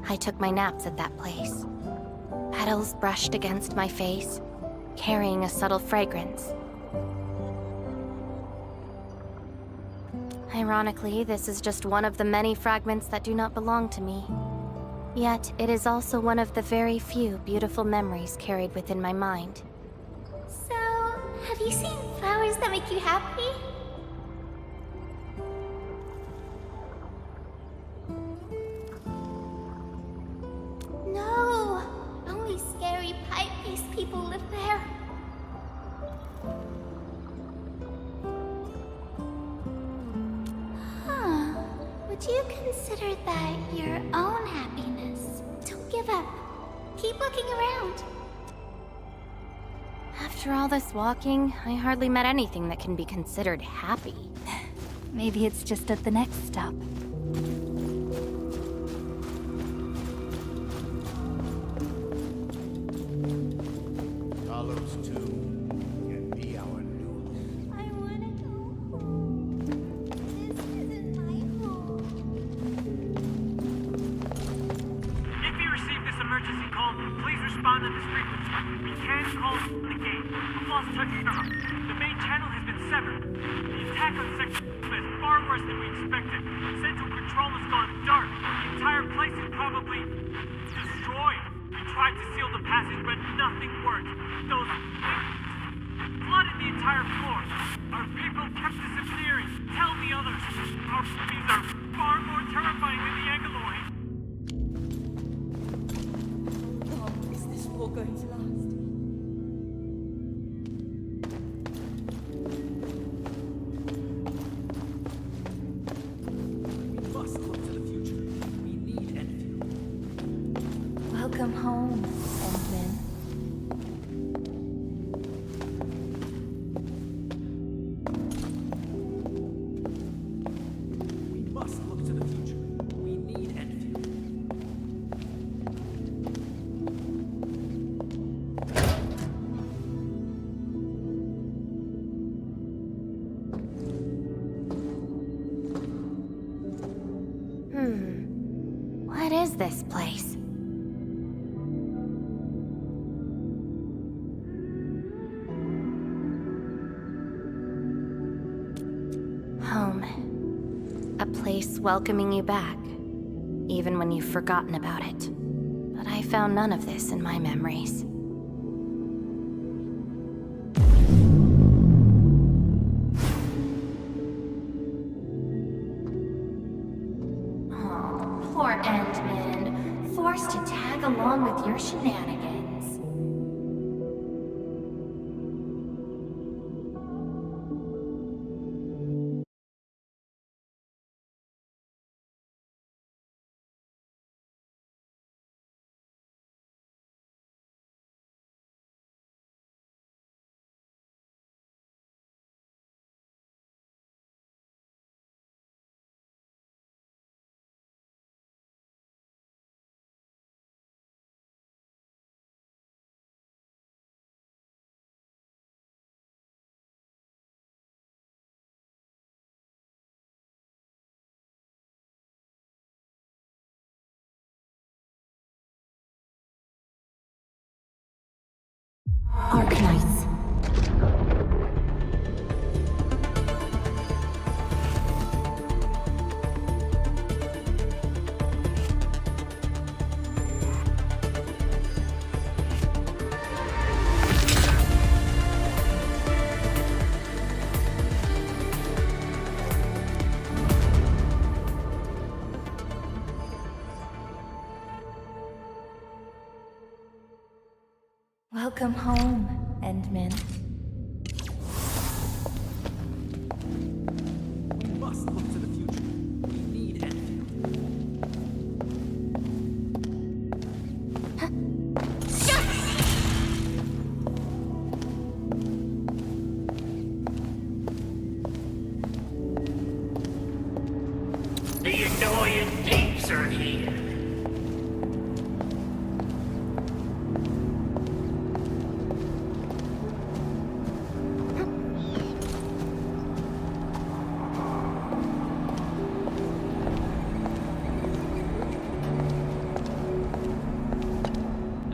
I took my naps at that place. Petals brushed against my face, carrying a subtle fragrance. Ironically, this is just one of the many fragments that do not belong to me. Yet, it is also one of the very few beautiful memories carried within my mind. So, have you seen flowers that make you happy? No, only scary pipe-faced people live there. Huh. Would you consider that your own happiness? Don't give up. Keep looking around. After all this walking, I hardly met anything that can be considered happy. Maybe it's just at the next stop. Talos too can be our new. I wanna go home. This isn't my home. If you receive this emergency call, please respond at this frequency. We can call the gate. The lost touch number. The main channel has been severed. The attack on Section is far worse than we expected. Central control has gone dark. The entire place is probably destroyed. We tried to seal the passage, but nothing worked. Those things flooded the entire floor. Our people kept disappearing. Tell the others. Our enemies are far more terrifying than the Angaloid. Long is this war going to last? We must look to the future. We need Enfield. Welcome home, Endman. We must look to the future. We need Enfield. What is this place? Home. A place welcoming you back, even when you've forgotten about it. But I found none of this in my memories. Oh, poor Endman, forced to tag along with your shenanigans. Arkngihts. Welcome home, Endmin. We must look to the future. We need Enfield. The annoying peeps are here.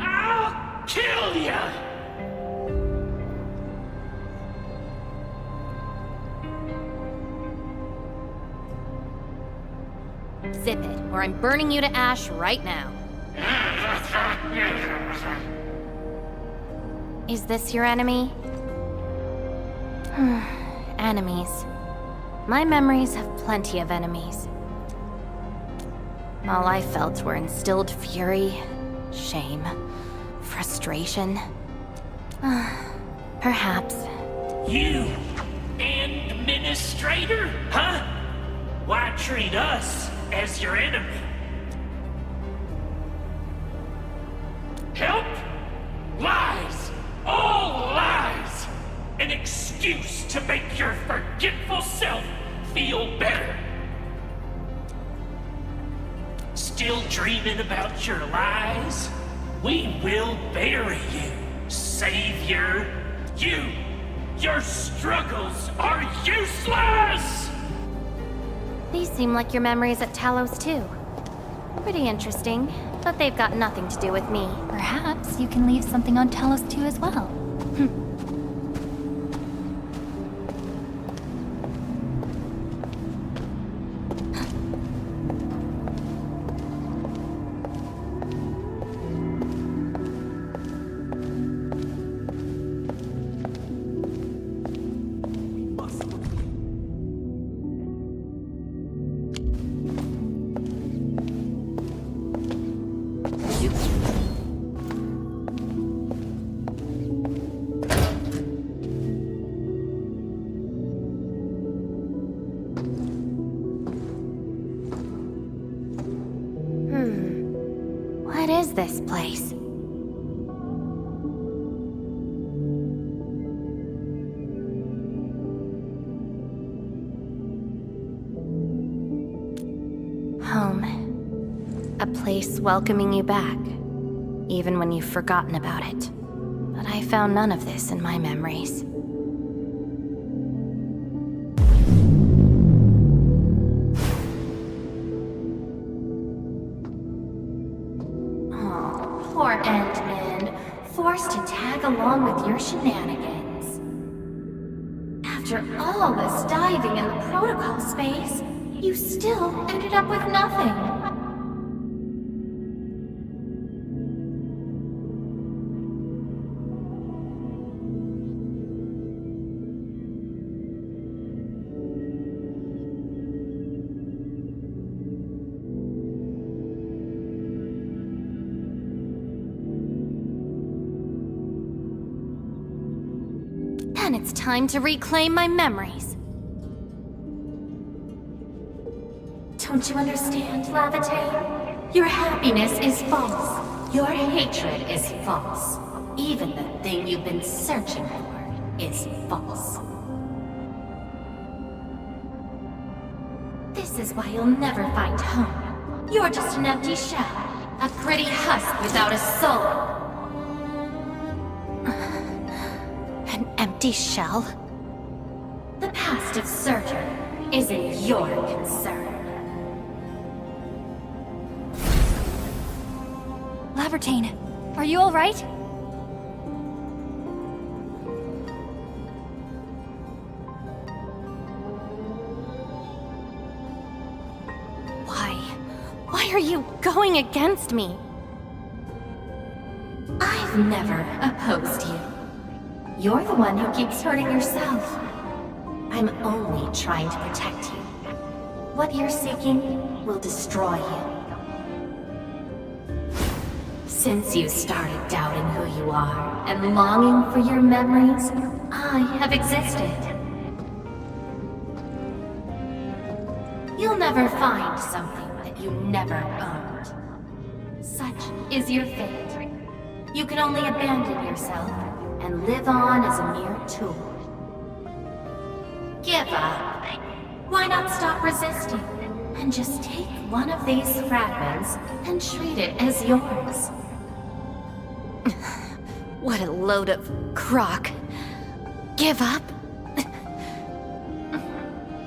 I'll kill ya! Zip it, or I'm burning you to ash right now. Is this your enemy? Enemies. My memories have plenty of enemies. All I felt were instilled fury, shame, frustration. Perhaps. You, Endministrator, huh? Why treat us as your enemy? Help? Lies! All lies! An excuse to make your forgetful self feel better. Still dreaming about your lies? We will bury you, Savior. Your struggles are useless! These seem like your memories at Talos too. Pretty interesting, but they've got nothing to do with me. Perhaps you can leave something on Talos too as well. We must look to the What is this place? Home. A place welcoming you back, even when you've forgotten about it. But I found none of this in my memories. Oh, poor Endmin, forced to tag along with your shenanigans. After all this diving in the protocol space, you still ended up with nothing. And it's time to reclaim my memories. Don't you understand, Lavate? Your happiness is false. Your hatred is false. Even the thing you've been searching for is false. This is why you'll never find home. You're just an empty shell. A pretty husk without a soul. An empty shell? The past of Surtur isn't your concern. Lavertine, are you alright? Why are you going against me? I've never opposed you. You're the one who keeps hurting yourself. I'm only trying to protect you. What you're seeking will destroy you. Since you started doubting who you are and longing for your memories, I have existed. You'll never find something that you never owned. Such is your fate. You can only abandon yourself and live on as a mere tool. Give up. Why not stop resisting and just take one of these fragments and treat it as yours? What a load of crock. Give up?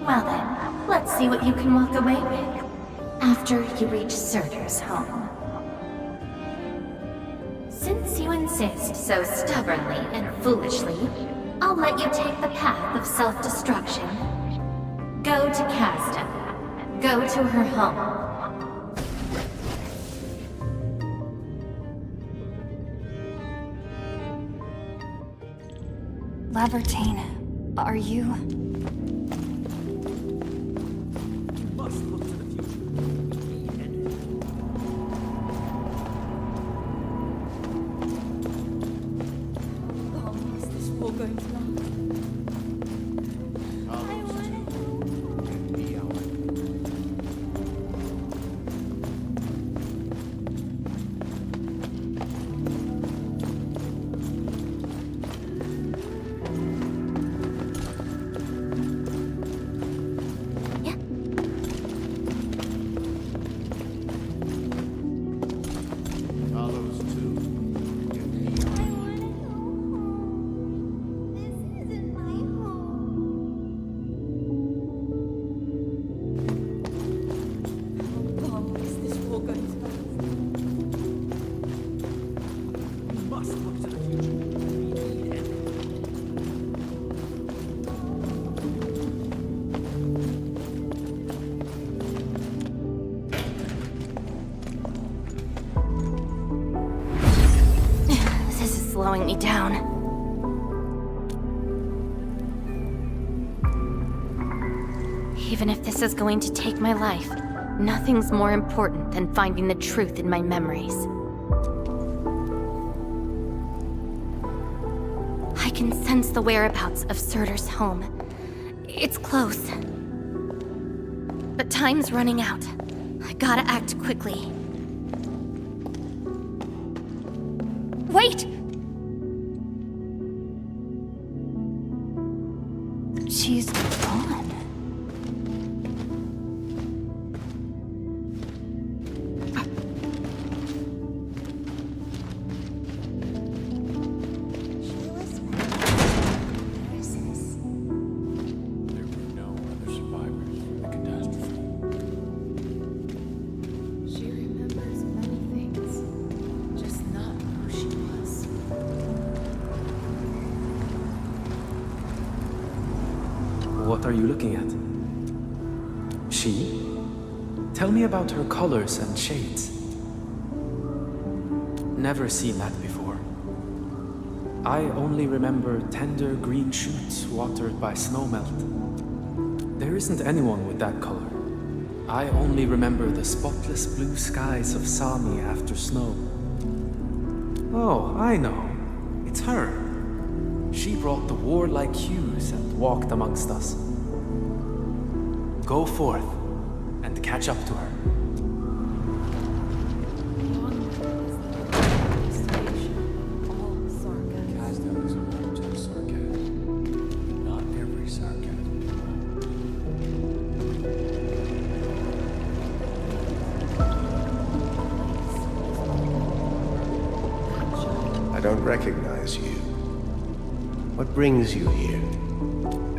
Well then, let's see what you can walk away with after you reach Surtur's home. Since you insist so stubbornly and foolishly, I'll let you take the path of self-destruction. Go to Casta. Go to her home. Lavertine, are you... Slowing me down. Even if this is going to take my life, nothing's more important than finding the truth in my memories. I can sense the whereabouts of Surtur's home. It's close. But time's running out. I gotta act quickly. Wait! She's gone. What are you looking at? She? Tell me about her colors and shades. Never seen that before. I only remember tender green shoots watered by snowmelt. There isn't anyone with that color. I only remember the spotless blue skies of Sami after snow. Oh, I know. It's her. She brought the warlike hues and walked amongst us. Go forth and catch up to her. I don't recognize you. What brings you here?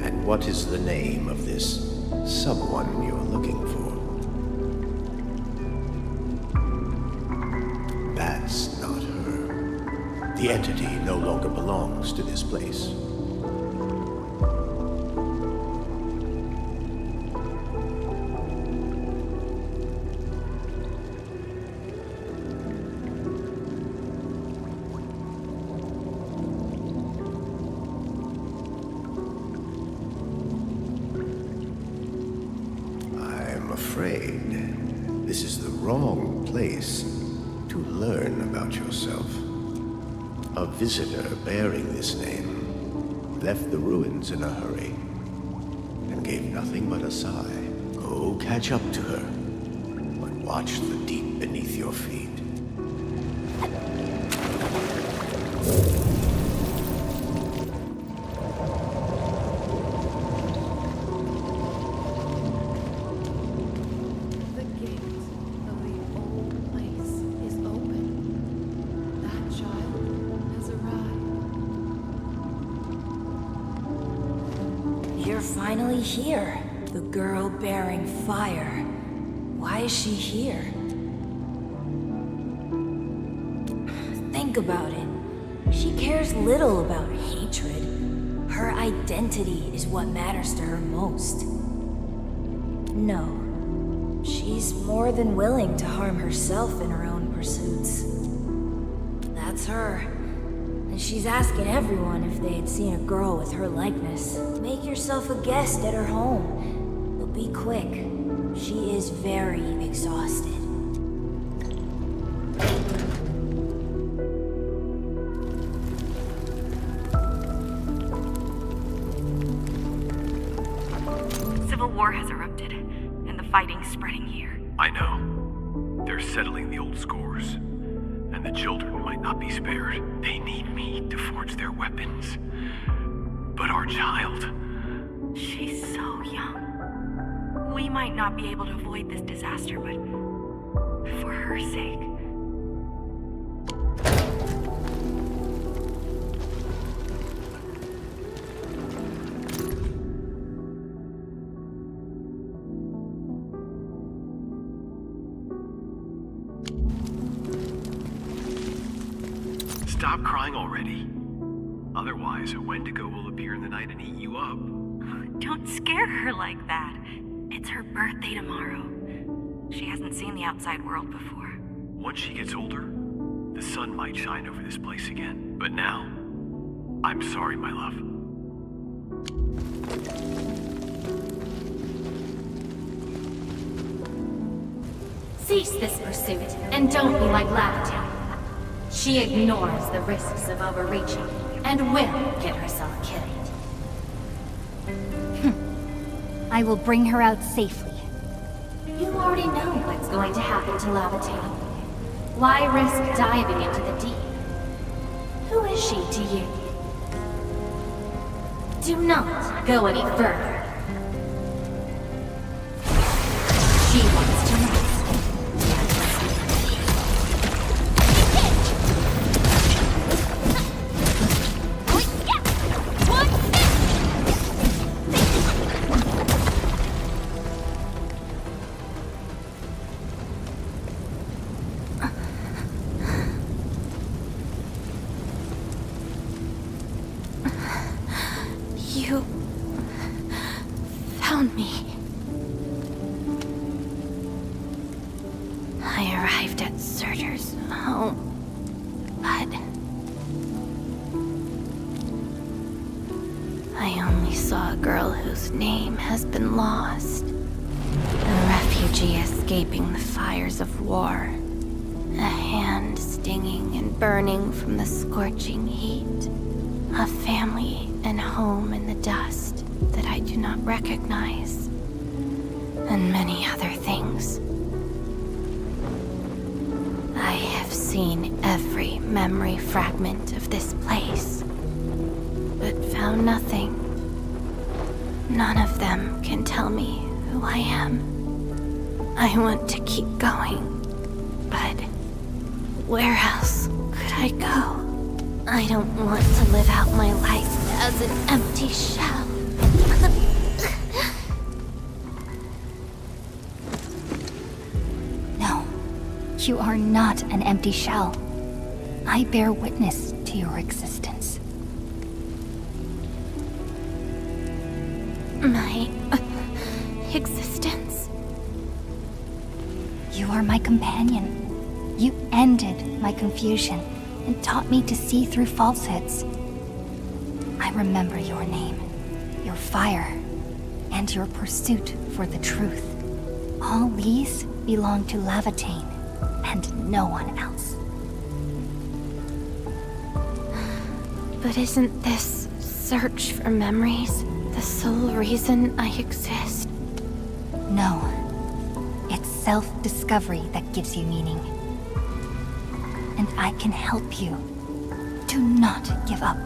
And what is the name of this someone you're looking for? That's not her. The entity no longer belongs to this place. afraid this is the wrong place to learn about yourself. A visitor bearing this name left the ruins in a hurry and gave nothing but a sigh. Go catch up to her, but watch the deep beneath your feet. Finally here. The girl bearing fire. Why is she here? Think about it. She cares little about hatred. Her identity is what matters to her most. No. She's more than willing to harm herself in her own pursuits. That's her. And she's asking everyone if they had seen a girl with her likeness. Make yourself a guest at her home. But be quick. She is very exhausted. Civil war has erupted, and the fighting's spreading here. I know. They're settling the old scores. And the children might not be spared. They need me to forge their weapons. But our child... She's so young. We might not be able to avoid this disaster, but for her sake... Stop crying already. Otherwise, a Wendigo will appear in the night and eat you up. Don't scare her like that. It's her birthday tomorrow. She hasn't seen the outside world before. Once she gets older, the sun might shine over this place again. But now, I'm sorry, my love. Cease this pursuit, and don't be like Lavitan. She ignores the risks of overreaching, and will get herself killed. I will bring her out safely. You already know what's going to happen to Lavitan. Why risk diving into the deep? Who is she to you? Do not go any further. She wants to rest. You found me. I arrived at Surtur's home, but I only saw a girl whose name has been lost. A refugee escaping the fires of war. A hand stinging and burning from the scorching heat. A family and home in the dust that I do not recognize. And many other things. I have seen every memory fragment of this place, but found nothing. None of them can tell me who I am. I want to keep going, but where else could I go? I don't want to live out my life as an empty shell. No, you are not an empty shell. I bear witness to your existence. My existence? You are my companion. You ended my confusion and taught me to see through falsehoods. I remember your name, your fire, and your pursuit for the truth. All these belong to Lavatane, and no one else. But isn't this search for memories the sole reason I exist? No. It's self-discovery that gives you meaning. And I can help you. Do not give up.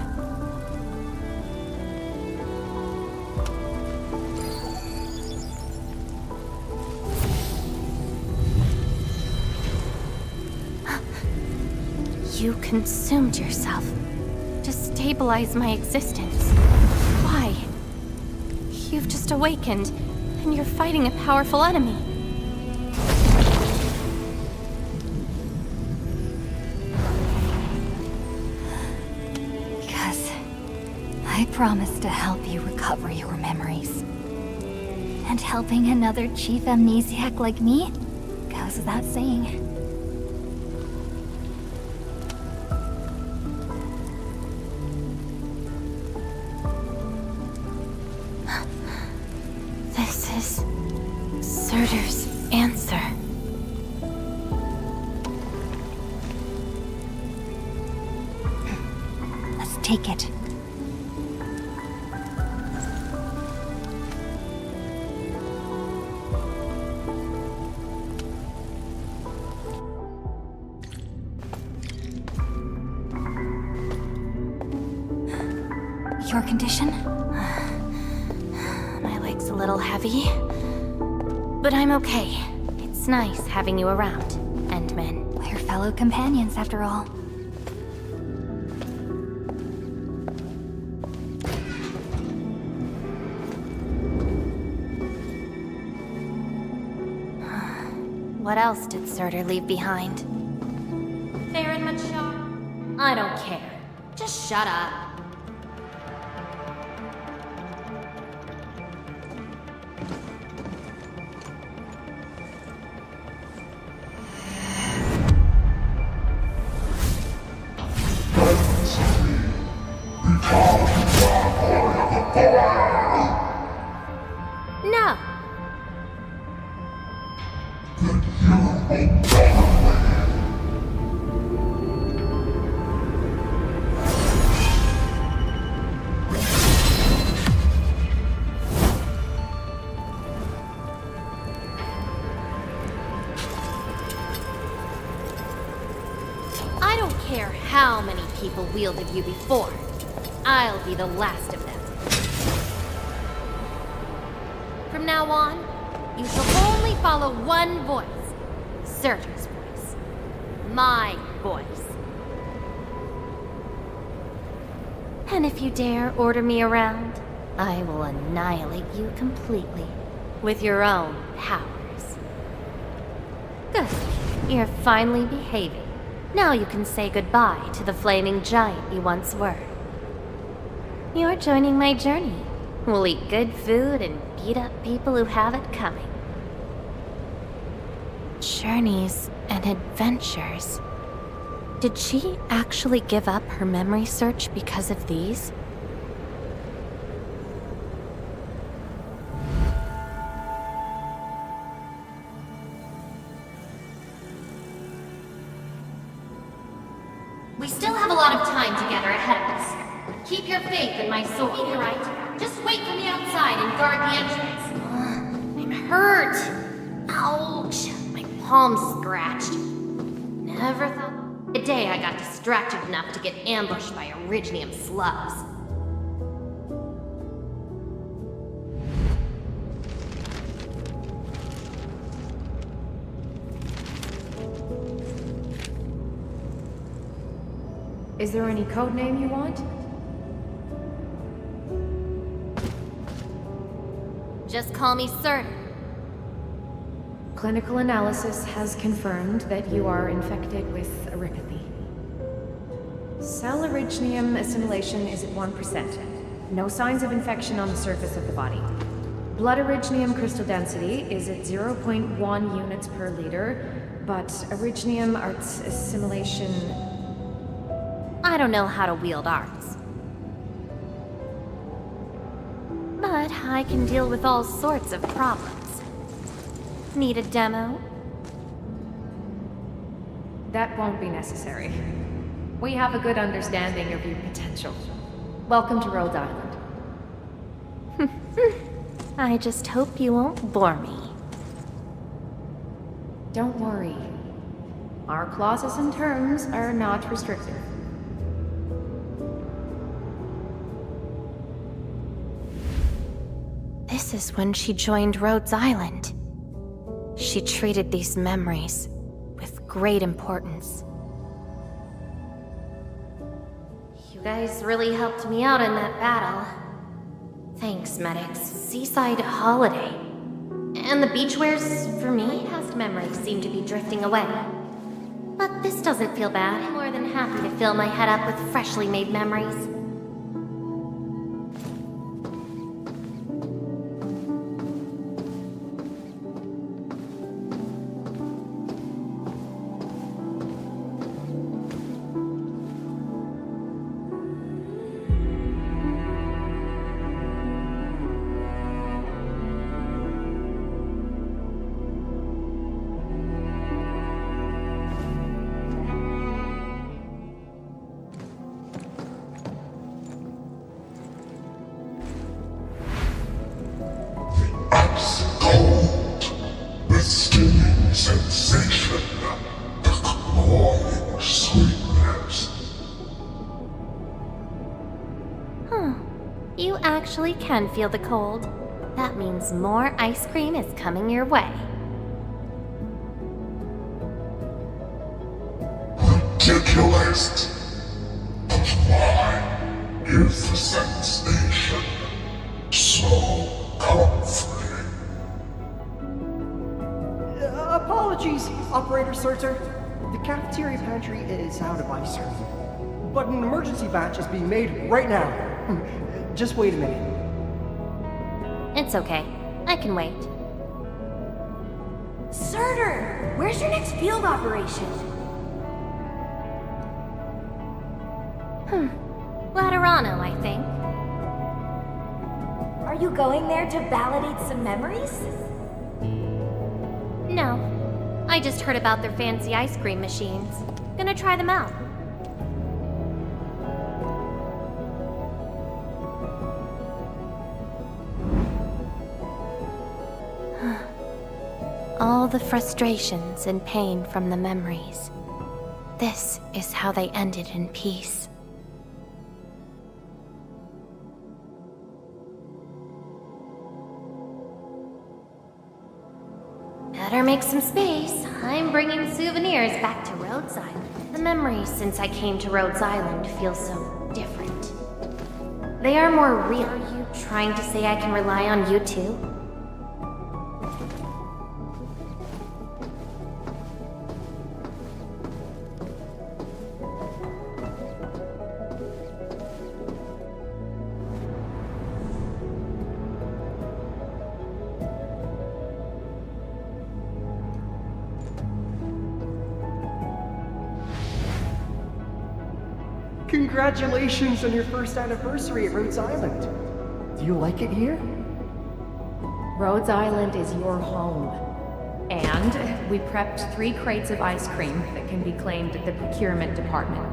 You consumed yourself to stabilize my existence. Why? You've just awakened, and you're fighting a powerful enemy. Because I promised to help you recover your memories. And helping another chief amnesiac like me goes without saying. This is Surtur's answer. Let's take it. Your condition? My leg's a little heavy, but I'm okay. It's nice having you around, Endman. We're fellow companions, after all. What else did Surtur leave behind? Fair and much shock? I don't care. Just shut up. No! I don't care how many people wielded you before. I'll be the last of them. From now on, you shall only follow one voice. Surtur's voice. My voice. And if you dare order me around, I will annihilate you completely with your own powers. Good. You're finally behaving. Now you can say goodbye to the flaming giant you once were. You're joining my journey. We'll eat good food and beat up people who have it coming. Journeys and adventures. Did she actually give up her memory search because of these? We still have a lot of time together ahead of us. Keep your faith in my soul, alright? Just wait for me outside and guard the entrance. I'm hurt! Ouch! My palm's scratched. Never thought the day I got distracted enough to get ambushed by Arkngihts slugs. Is there any code name you want? Just call me Surtur. Clinical analysis has confirmed that you are infected with erypathy. Cell Arkngihts assimilation is at 1%. No signs of infection on the surface of the body. Blood Arkngihts crystal density is at 0.1 units per liter, but Arkngihts arts assimilation... I don't know how to wield arts. But I can deal with all sorts of problems. Need a demo? That won't be necessary. We have a good understanding of your potential. Welcome to Rhode Island. I just hope you won't bore me. Don't worry. Our clauses and terms are not restrictive. This is when she joined Rhodes Island. She treated these memories with great importance. You guys really helped me out in that battle. Thanks, medics. Seaside holiday. And the beachwares, for me, past memories seem to be drifting away. But this doesn't feel bad. I'm more than happy to fill my head up with freshly made memories. Sensation, the cloying sweetness. Huh. You actually can feel the cold. That means more ice cream is coming your way. Ridiculous. But mine is the sensation. So comforting. Apologies, Operator Surtur. The cafeteria pantry is out of ice cream. But an emergency batch is being made right now. Just wait a minute. It's okay. I can wait. Surtur! Where's your next field operation? Laterano, I think. Are you going there to validate some memories? No. I just heard about their fancy ice cream machines. Gonna try them out. All the frustrations and pain from the memories. This is how they ended in peace. Better make some space. I'm bringing souvenirs back to Rhodes Island. The memories since I came to Rhodes Island feel so different. They are more real. Are you trying to say I can rely on you too? Congratulations on your first anniversary at Rhodes Island. Do you like it here? Rhodes Island is your home. And we prepped 3 crates of ice cream that can be claimed at the procurement department.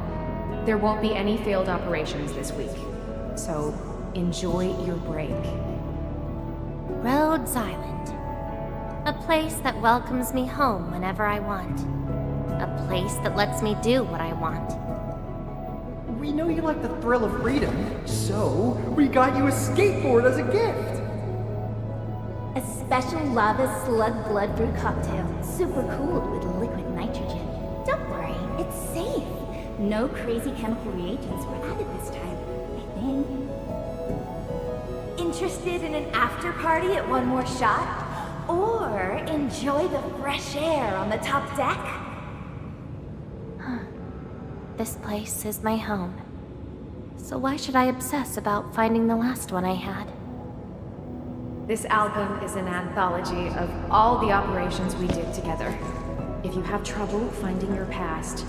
There won't be any failed operations this week, so enjoy your break. Rhodes Island. A place that welcomes me home whenever I want. A place that lets me do what I want. We know you like the thrill of freedom, so we got you a skateboard as a gift. A special lava slug blood brew cocktail, super cooled with liquid nitrogen. Don't worry, it's safe. No crazy chemical reagents were added this time, I think. Interested in an after party at One More Shot? Or enjoy the fresh air on the top deck? This place is my home. So why should I obsess about finding the last one I had? This album is an anthology of all the operations we did together. If you have trouble finding your past,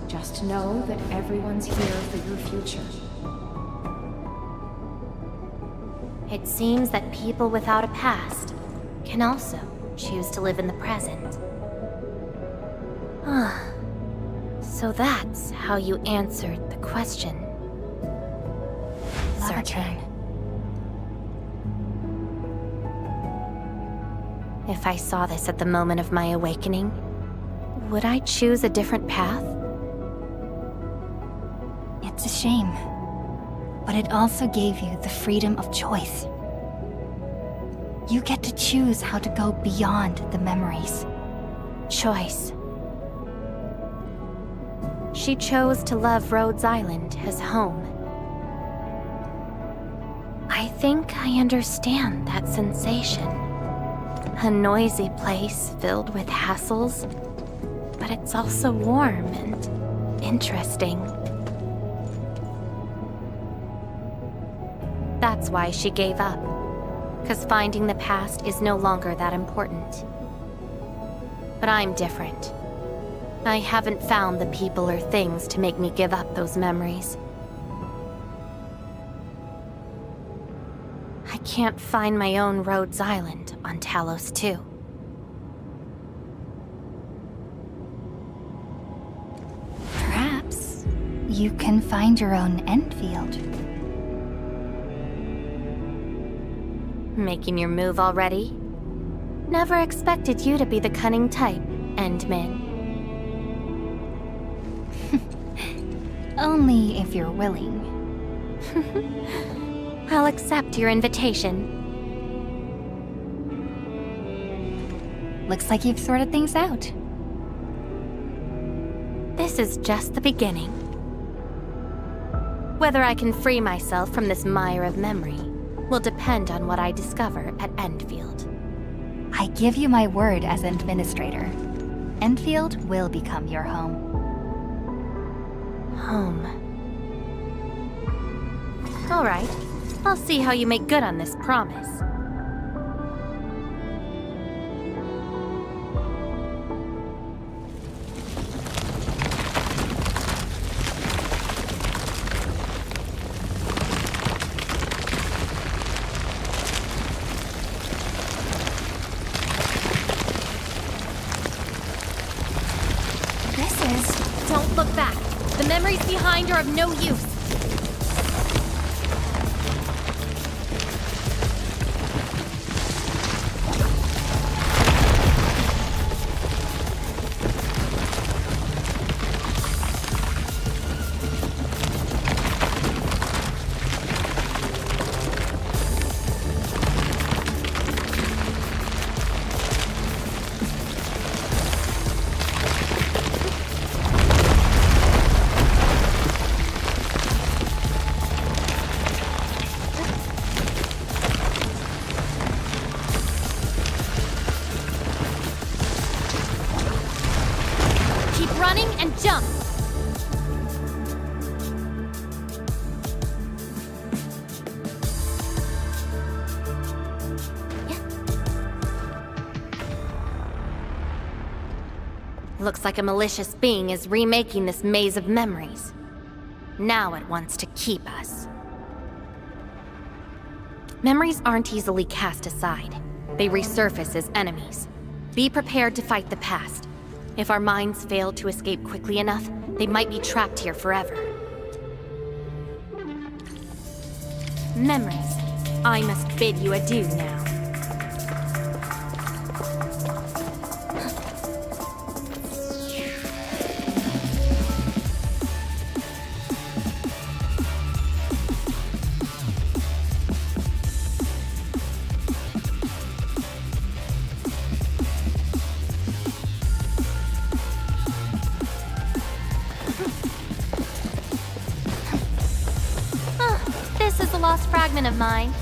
just know that everyone's here for your future. It seems that people without a past can also choose to live in the present. Ah, so that's how you answered the question. Searcher. If I saw this at the moment of my awakening, would I choose a different path? It's a shame, but it also gave you the freedom of choice. You get to choose how to go beyond the memories. Choice. She chose to love Rhodes Island as home. I think I understand that sensation. A noisy place filled with hassles, but it's also warm and interesting. That's why she gave up, because finding the past is no longer that important. But I'm different. I haven't found the people or things to make me give up those memories. I can't find my own Rhodes Island on Talos 2. Perhaps you can find your own Enfield. Making your move already? Never expected you to be the cunning type, Endmin. Only if you're willing. I'll accept your invitation. Looks like you've sorted things out. This is just the beginning. Whether I can free myself from this mire of memory will depend on what I discover at Enfield. I give you my word as Administrator. Enfield will become your home. Home. All right. I'll see how you make good on this promise. Don't look back. The memories behind are of no use. Running and jump! Looks like a malicious being is remaking this maze of memories. Now it wants to keep us. Memories aren't easily cast aside. They resurface as enemies. Be prepared to fight the past. If our minds fail to escape quickly enough, they might be trapped here forever. Memories, I must bid you adieu now. This is a lost fragment of mine.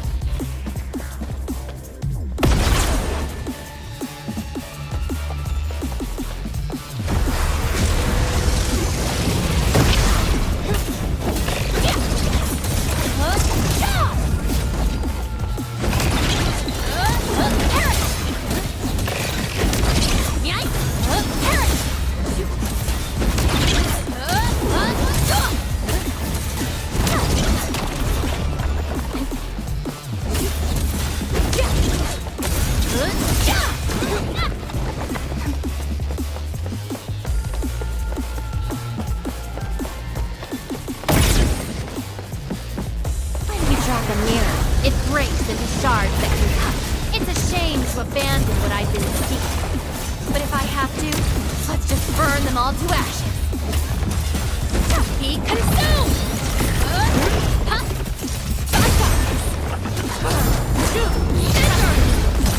burn them all to ashes. Be consumed!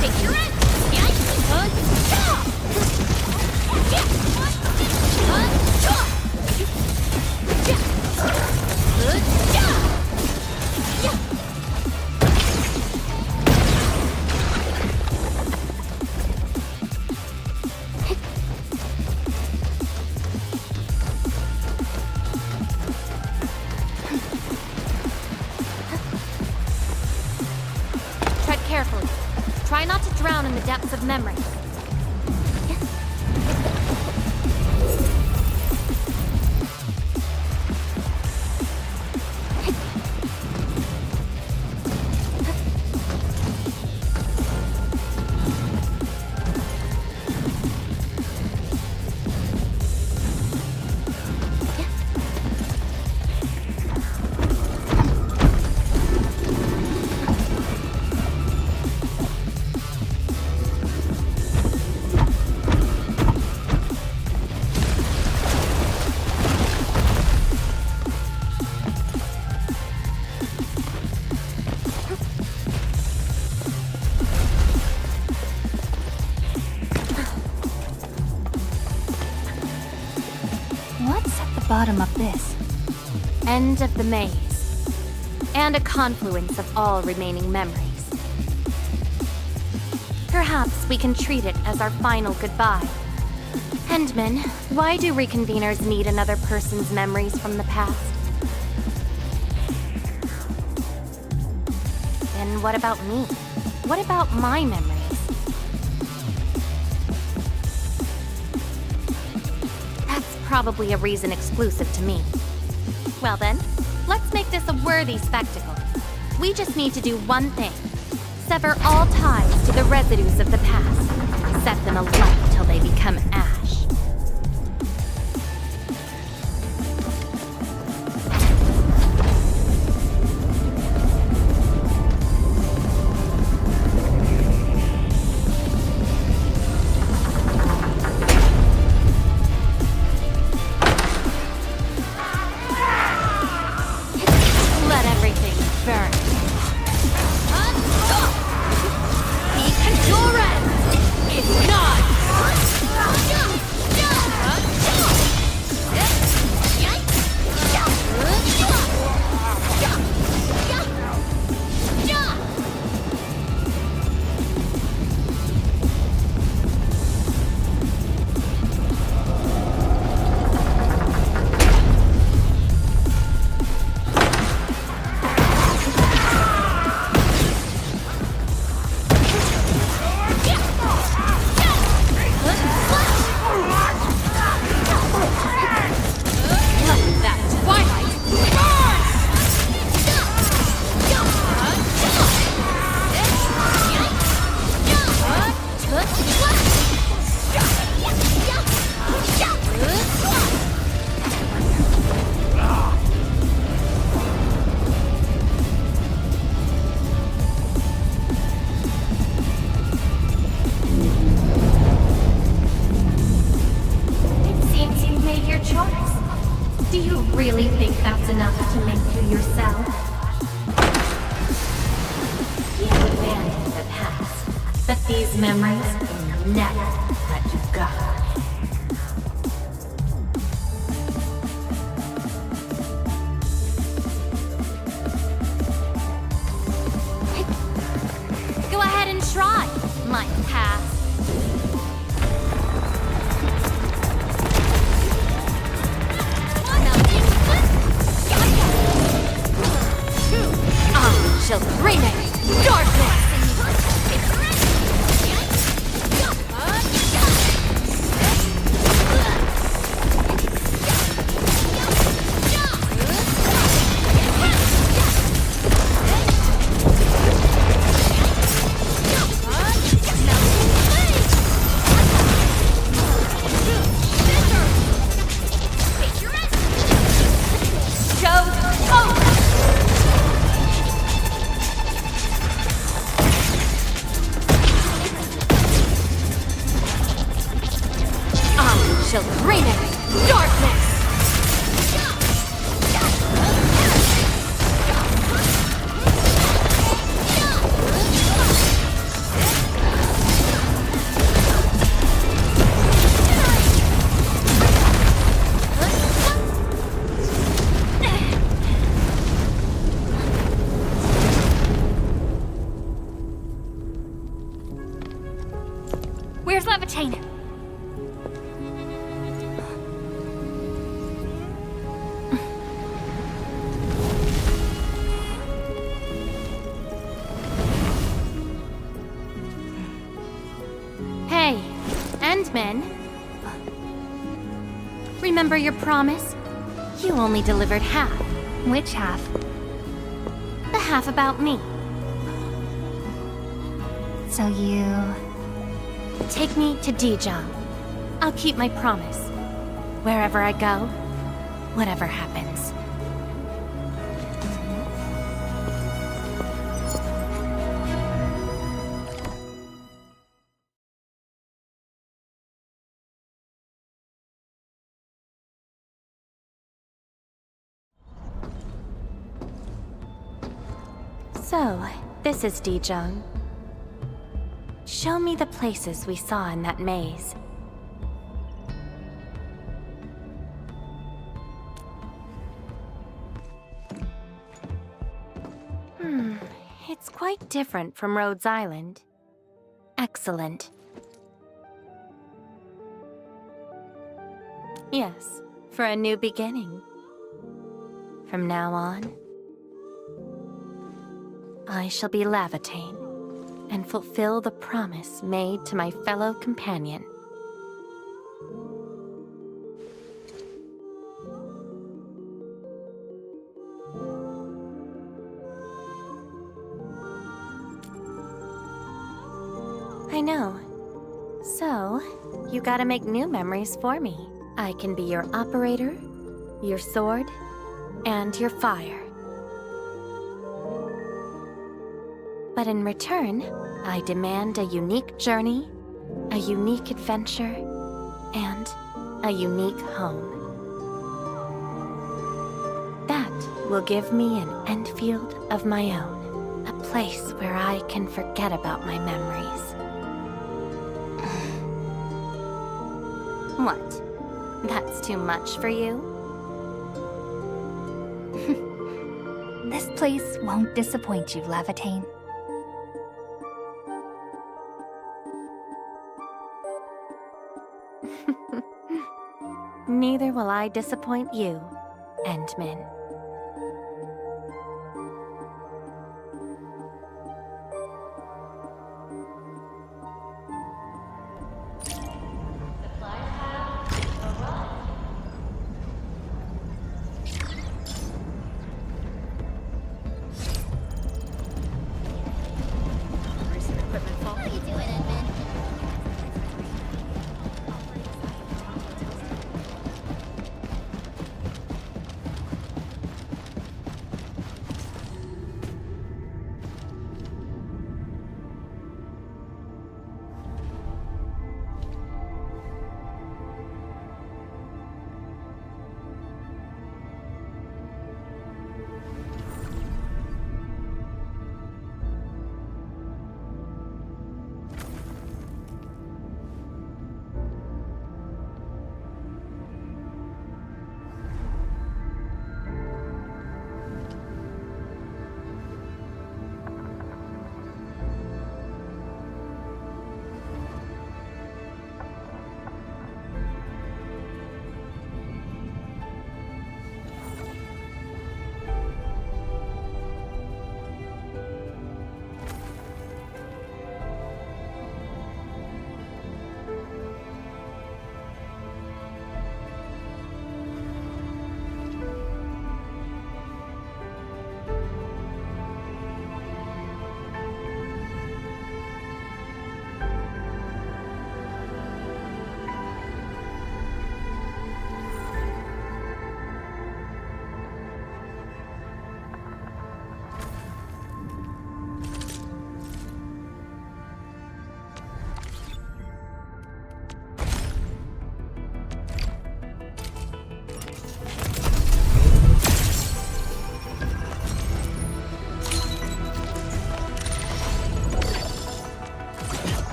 Take your end! Tread carefully. Try not to drown in the depths of memory. What's at the bottom of this? End of the maze. And a confluence of all remaining memories. Perhaps we can treat it as our final goodbye. Endman, why do reconveners need another person's memories from the past? Then what about me? What about my memories? That's probably a reason exclusive to me. Well then, let's make this a worthy spectacle. We just need to do one thing. Sever all ties to the residues of the past. Set them alight till they become ash. Let everything burn. Your end is not. Do you really think that's enough to make you yourself? You abandoned the past, but these memories will never let you go. Go ahead and try, my past. Shall rename darkness! shall reign in darkness! Where's Levitain? Hey, Endman. Remember your promise? You only delivered half. Which half? The half about me. So you... Take me to Dijon. I'll keep my promise. Wherever I go, whatever happens. So, this is Dijon. Show me the places we saw in that maze. It's quite different from Rhodes Island. Excellent. Yes, for a new beginning. From now on, I shall be Levitain and fulfill the promise made to my fellow companion. I know. So, you gotta make new memories for me. I can be your operator, your sword, and your fire. But in return, I demand a unique journey, a unique adventure, and a unique home. That will give me an Enfield of my own, a place where I can forget about my memories. What? That's too much for you? This place won't disappoint you, Levitain. Neither will I disappoint you, Endman.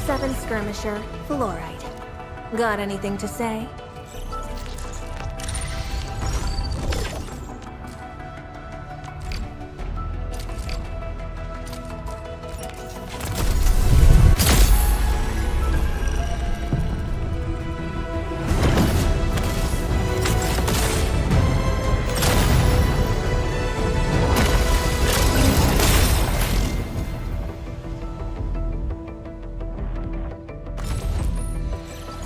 7 Skirmisher, Fluorite. Got anything to say?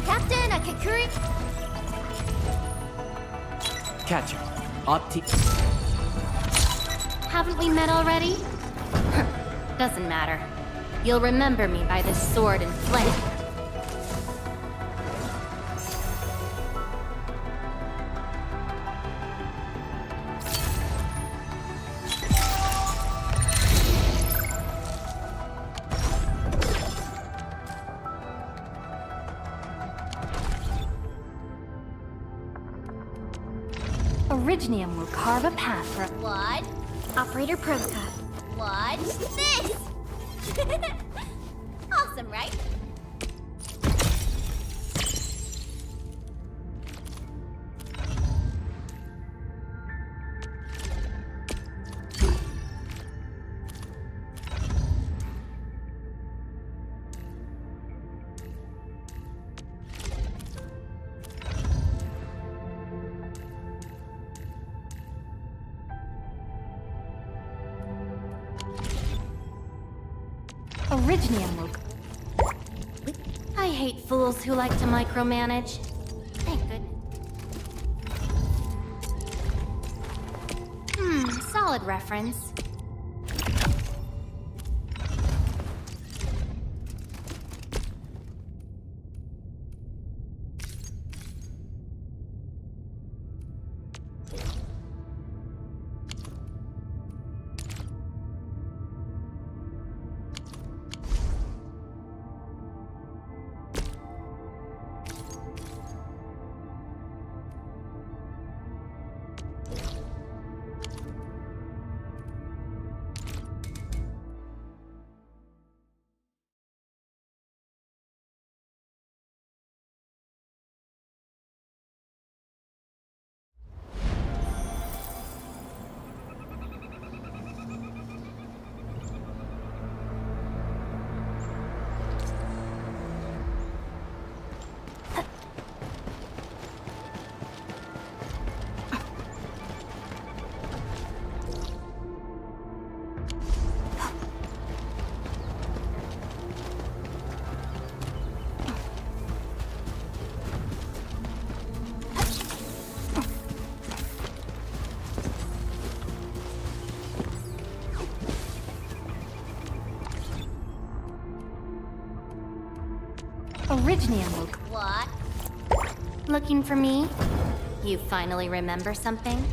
Captain, a Kakuri... Catcher. Opti... Haven't we met already? Doesn't matter. You'll remember me by this sword and flame. Originium will carve a path for... What? Operator Protocol. Watch this! Awesome, right? Originium will... I hate fools who like to micromanage. Thank goodness. Solid reference. Originium will... What? Looking for me? You finally remember something?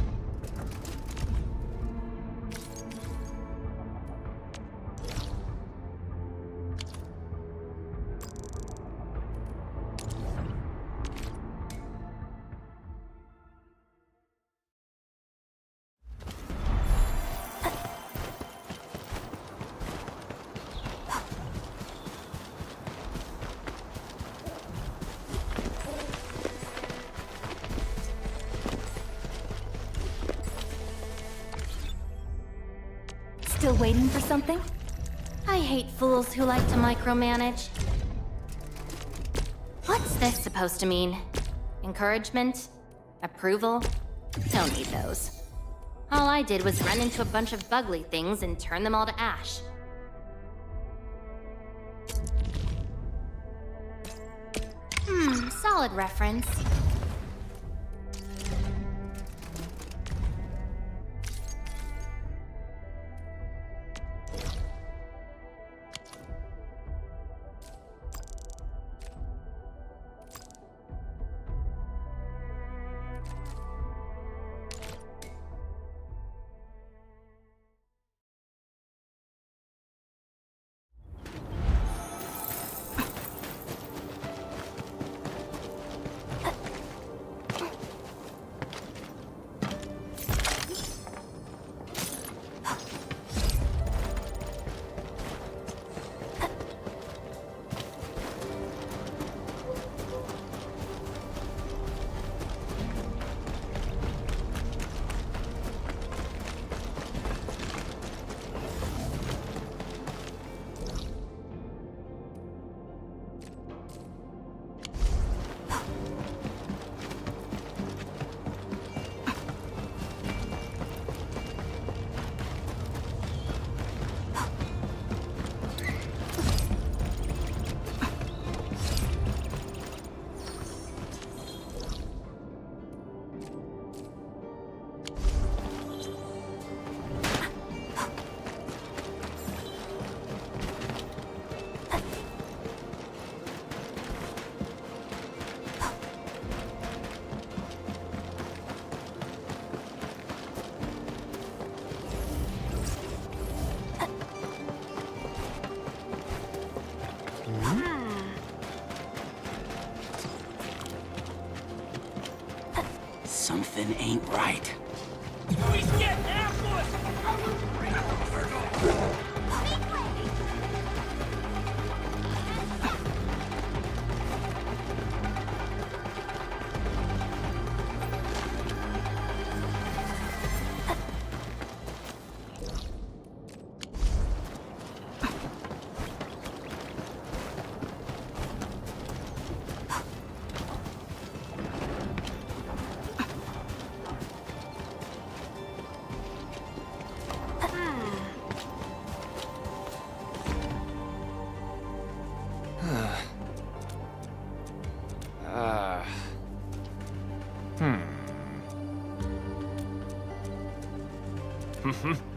Still waiting for something? I hate fools who like to micromanage. What's this supposed to mean? Encouragement? Approval? Don't need those. All I did was run into a bunch of bugly things and turn them all to ash. Solid reference. Something ain't right. He's getting ambushed! Hmm.